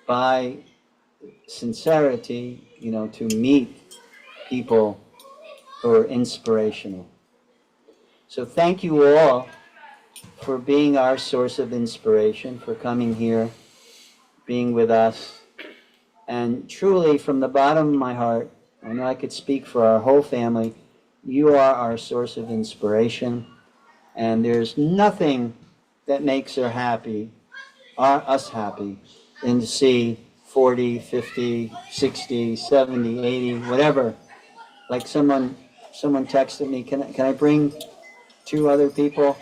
by sincerity, you know, to meet people who are inspirational. So thank you all for being our source of inspiration, for coming here, being with us. And truly, from the bottom of my heart, I know I could speak for our whole family, you are our source of inspiration. And there's nothing that makes us happy, than to see 40, 50, 60, 70, 80, whatever. Like someone texted me, can I bring 2 other people?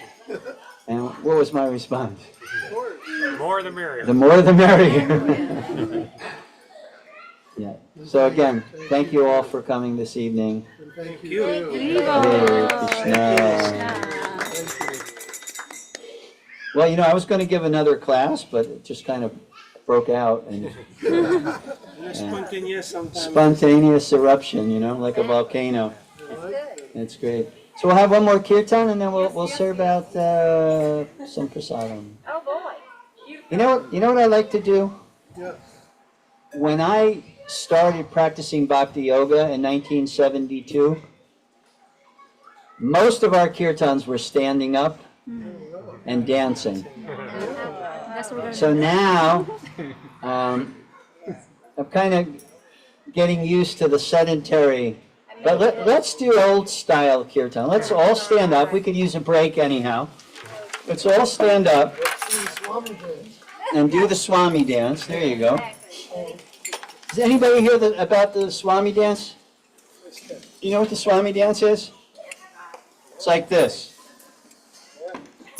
And what was my response? The more the merrier. The more the merrier. Yeah. So again, thank you all for coming this evening. Thank you. Hare Krishna. Well, you know, I was going to give another class, but it just kind of broke out and Spontaneous sometimes. spontaneous eruption, you know, like a volcano. It's great. So we'll have one more kirtan, and then we'll serve out some prasadam. Oh, boy. You know what I like to do? Yeah. When I started practicing bhakti yoga in 1972, most of our kirtans were standing up and dancing. That's what we're going to So now, I'm kind of getting used to the sedentary, but let's do old style kirtan. Let's all stand up. We could use a break anyhow. Let's all stand up and do the Swami dance. There you go. Does anybody hear about the Swami dance? You know what the Swami dance is? It's like this.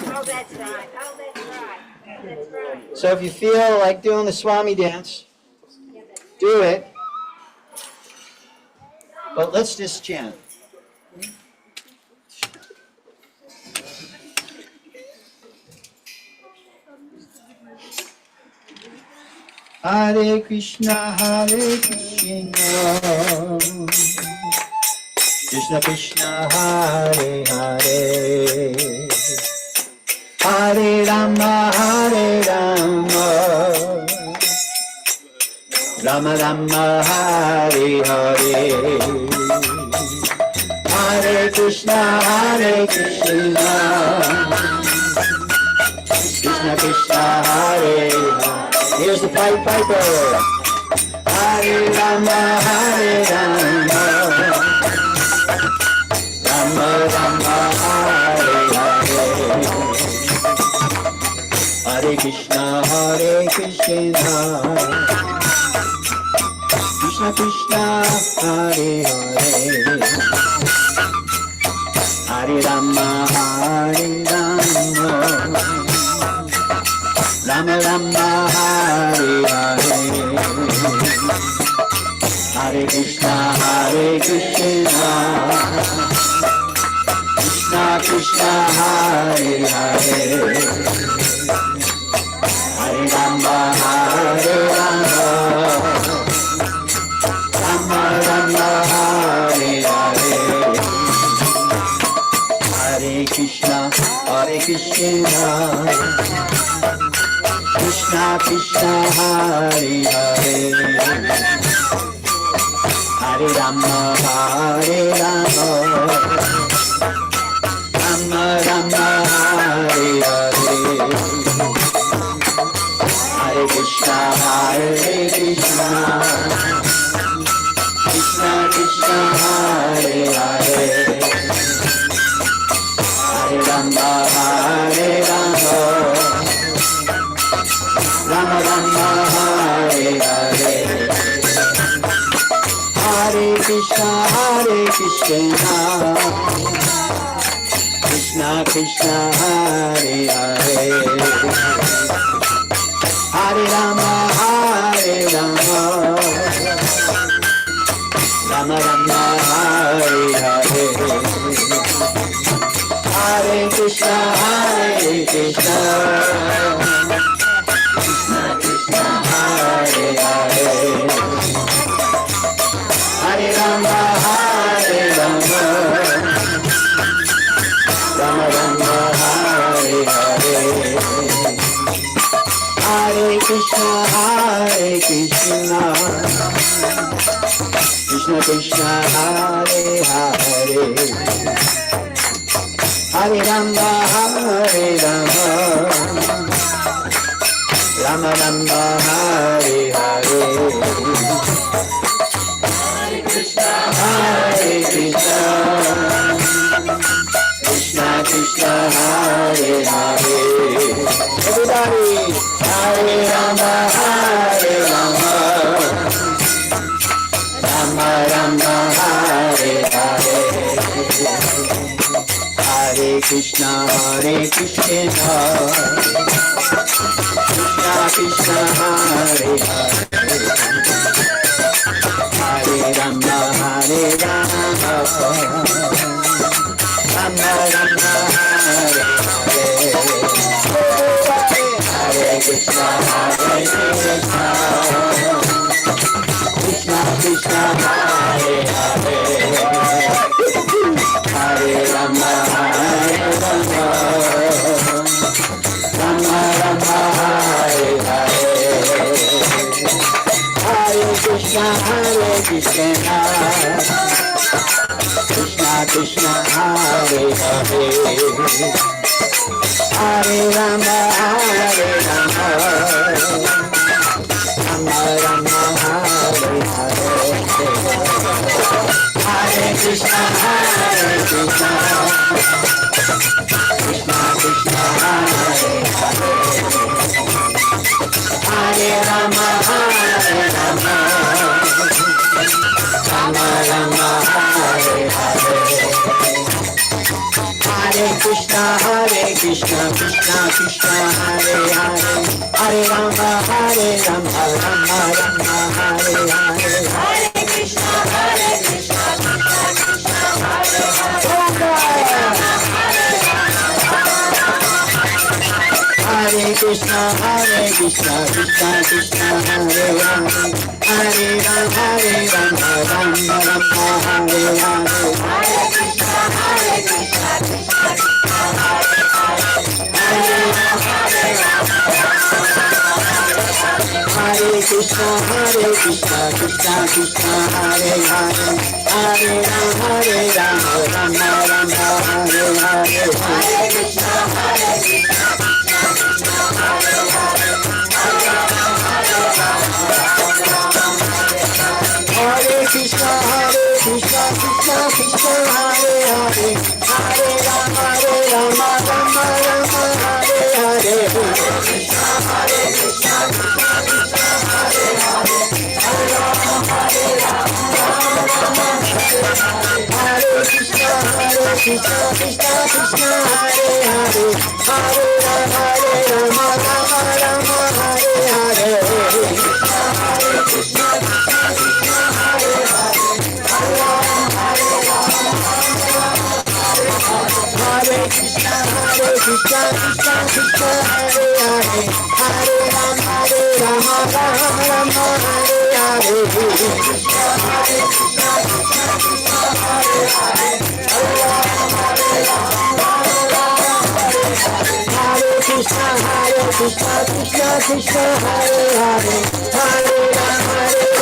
Oh, that's right. Oh, that's right. That's right. So if you feel like doing the Swami dance, do it. But let's just chant. Hare Krishna, Hare Krishna, Krishna Krishna, Hare Hare, Hare Rama, Hare Rama, Rama Rama, Hare Hare, Hare Krishna, Hare Krishna, Krishna Krishna, Hare Hare. Here's the Pied Piper. Hare Rama, Hare Rama, Rama Rama, Hare Hare, Hare Krishna, Hare Krishna, Krishna, Hare Hare, Hare Rama, Hare Rama, Rama Rama, Hare Hare, Hare Krishna, Krishna Krishna, Hare Hare, Hare Rama, Hare Rama, Rama Rama, Hare Hare, Hare Krishna, Krishna Krishna, Hare Hare, Hare Rama, Hare Rama, Rama Rama, Hare Hare, Hare Krishna, Krishna Krishna, Hare Hare, Hare Rama, Hare Rama, Rama Rama, Hare Hare, Hare Krishna, Krishna Krishna, Hare Hare, Hare Rama, Rama Rama, Hare Hare, Hare Krishna, Krishna Krishna, Hare Hare, Hare Rama, Rama Rama, Hare Hare, Hare Krishna, Krishna Krishna, Hare Hare, Hare Rama, Rama Rama, Hare Hare, Hare Krishna, Krishna Krishna, Hare Hare, everybody, Hare Rama, Rama Rama, Hare Hare, Hare Krishna, Krishna Krishna, Hare Hare, Hare Rama, Rama Rama, Hare Hare, Hare Krishna, Krishna Krishna, Hare Hare, Hare Rama, Rama Rama, Hare Hare, Hare Krishna, Krishna Krishna, Hare Hare, Hare Rama, Rama Rama, Hare Hare, Hare Krishna, Krishna Krishna, Hare Hare, Hare Rama, Rama Rama, Hare Hare, Hare Krishna, Krishna Krishna, Hare Hare, Hare Rama, Rama Rama, Hare Hare, Hare Krishna, Krishna Krishna, Hare Hare, Hare Krishna, Krishna Krishna, Hare Hare, Hare Rama, Rama Rama, Hare Hare, Hare Krishna, Krishna Krishna, Hare Hare, Hare Rama, Hare Krishna, Krishna Krishna, Hare Hare, Hare Rama, Rama Rama, Hare Hare, Hare Krishna, Krishna Hare Krishna, Krishna Krishna, Hare Hare, Hare Rama, Rama Rama, Hare Hare, Hare Krishna, Krishna Krishna, Hare Hare, Hare Rama, Rama Krishna Krishna Krishna Hare Hare Hare Rama Rama Rama Hare Hare Hare Krishna Krishna Krishna Hare Hare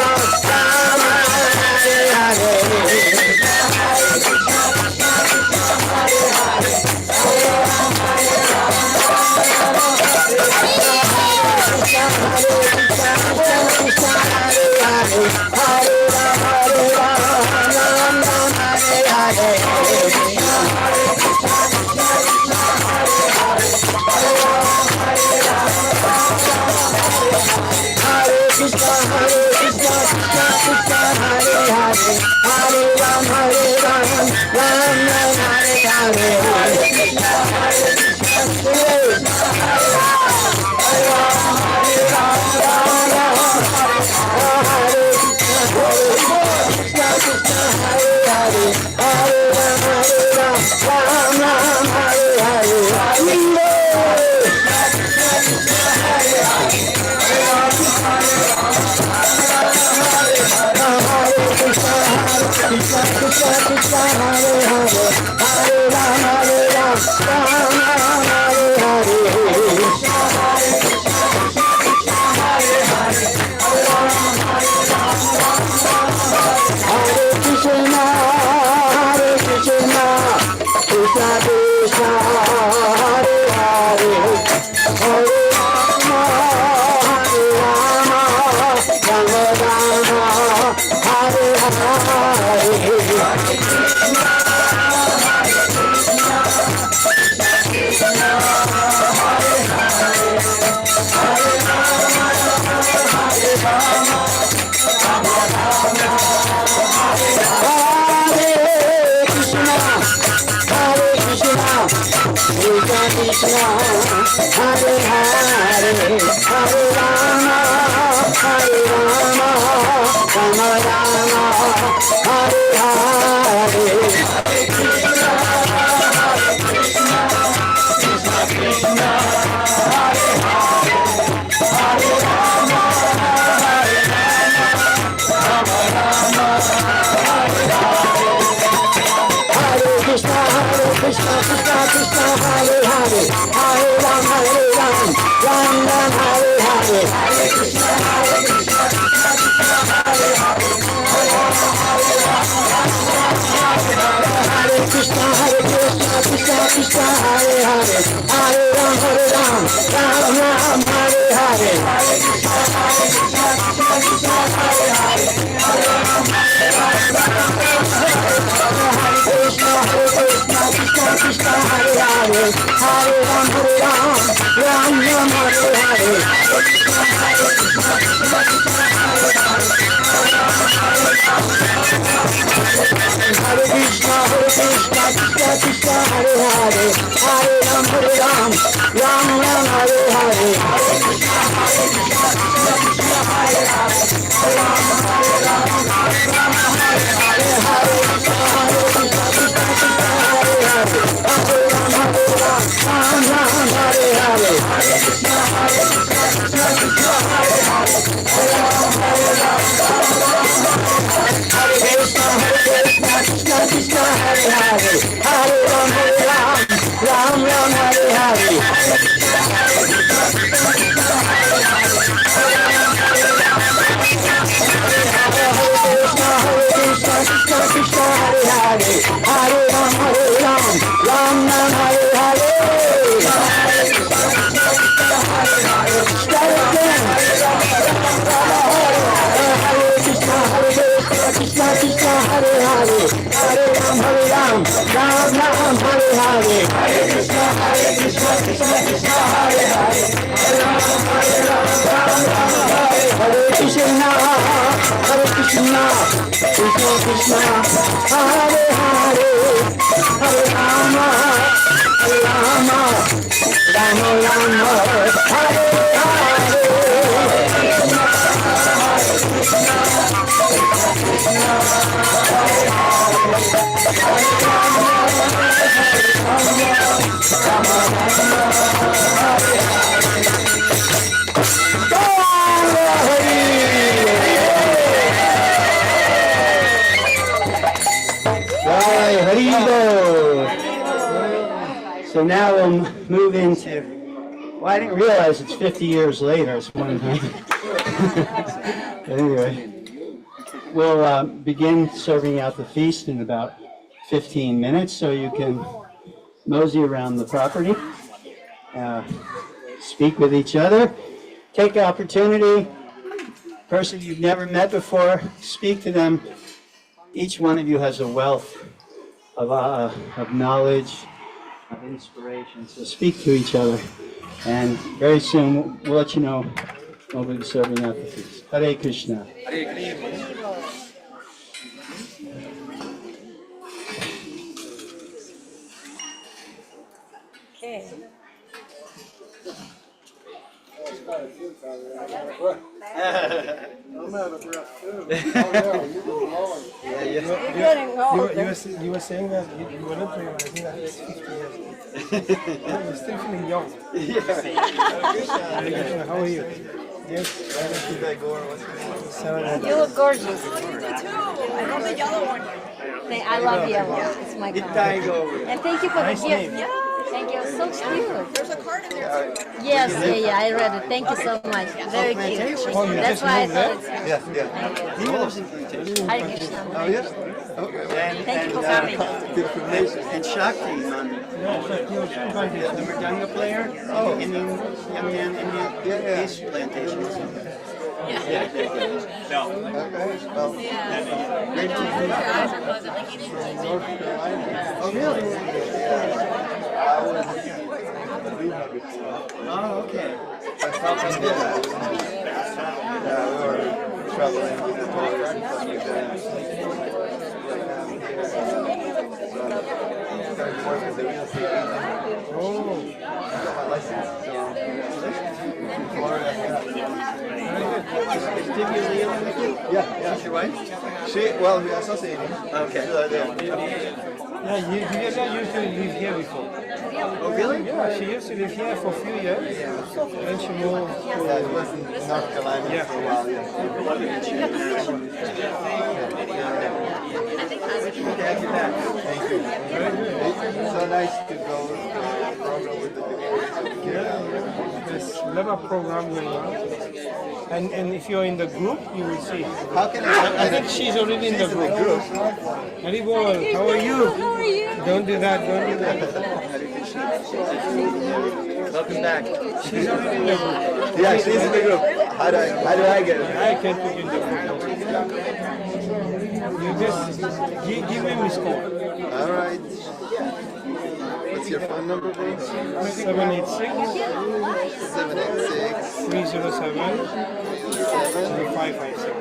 Hare Rama Rama Rama Hare Hare Krishna Krishna Krishna Hare Hare Hare Rama Rama Hare Hare Krishna Hare, Hare Ram, Ram Ram, Hare Hare. Hare Krishna, Krishna Krishna, Hare Hare. Hare Ram, Ram Hare. Hare Krishna, Krishna Krishna, Hare Hare. Hare Rama, Rama Rama, Hare Hare. So now we'll move into, well, I didn't realize it's 50 years later. It's one thing. Anyway, we'll begin serving out the feast in about 15 minutes, so you can mosey around the property, speak with each other, take the opportunity. Person you've never met before, speak to them. Each one of you has a wealth of knowledge, of inspiration. So speak to each other, and very soon we'll let you know when we'll be serving out the feast. Hare Krishna. Hare Krishna. Okay. I'm out of breath too. Oh yeah, you've been blowing. You're getting older. You were saying that you were not realizing that it's 50 years old. Yeah, you're still feeling young. How are you? Yes. You look gorgeous. I love the yellow one. I love yellow. It's my color. And thank you for the gift. Thank you. So cute. There's a card in there. Yes, yeah, I read it. Thank you so much. Very cute. That's why I thought it's cute. Yes, yes. He lives in Plantation. Hare Krishna. Oh yes. Okay. Thank you for coming. And Shakti, the Mridanga player, Indian young man, Indian, his plantation. Okay. Well, Great to meet you. Oh, really? I was in Lima before. Oh, okay. I felt like that. Yeah, we were traveling with the tour and stuff like that. Started working as a real estate agent. Oh, I got my license. So, Florida. Did you live with you? Yeah. With your wife? Well, we are associating. Okay. Yeah, Julieta used to live here before. Oh, really? Yeah, she used to live here for a few years. Then she moved to... Yeah, it was in North Carolina for a while, yeah. Good to have you back. Thank you. It's so nice to go to the program with the kids. There's a lot of program going on. And if you're in the group, you will see. How can I think she's already in the group. Haribol, how are you? How are you? Don't do that, don't do that. Welcome back. She's already in the group. Yeah, she's in the group. How do I get it? I can put you in the group. You just give me this call. All right. What's your phone number, please? 786 786 307 0556.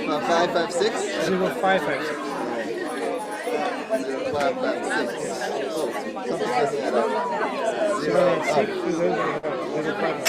556 0556. 556. Oh, something doesn't add up. 786 307 0556.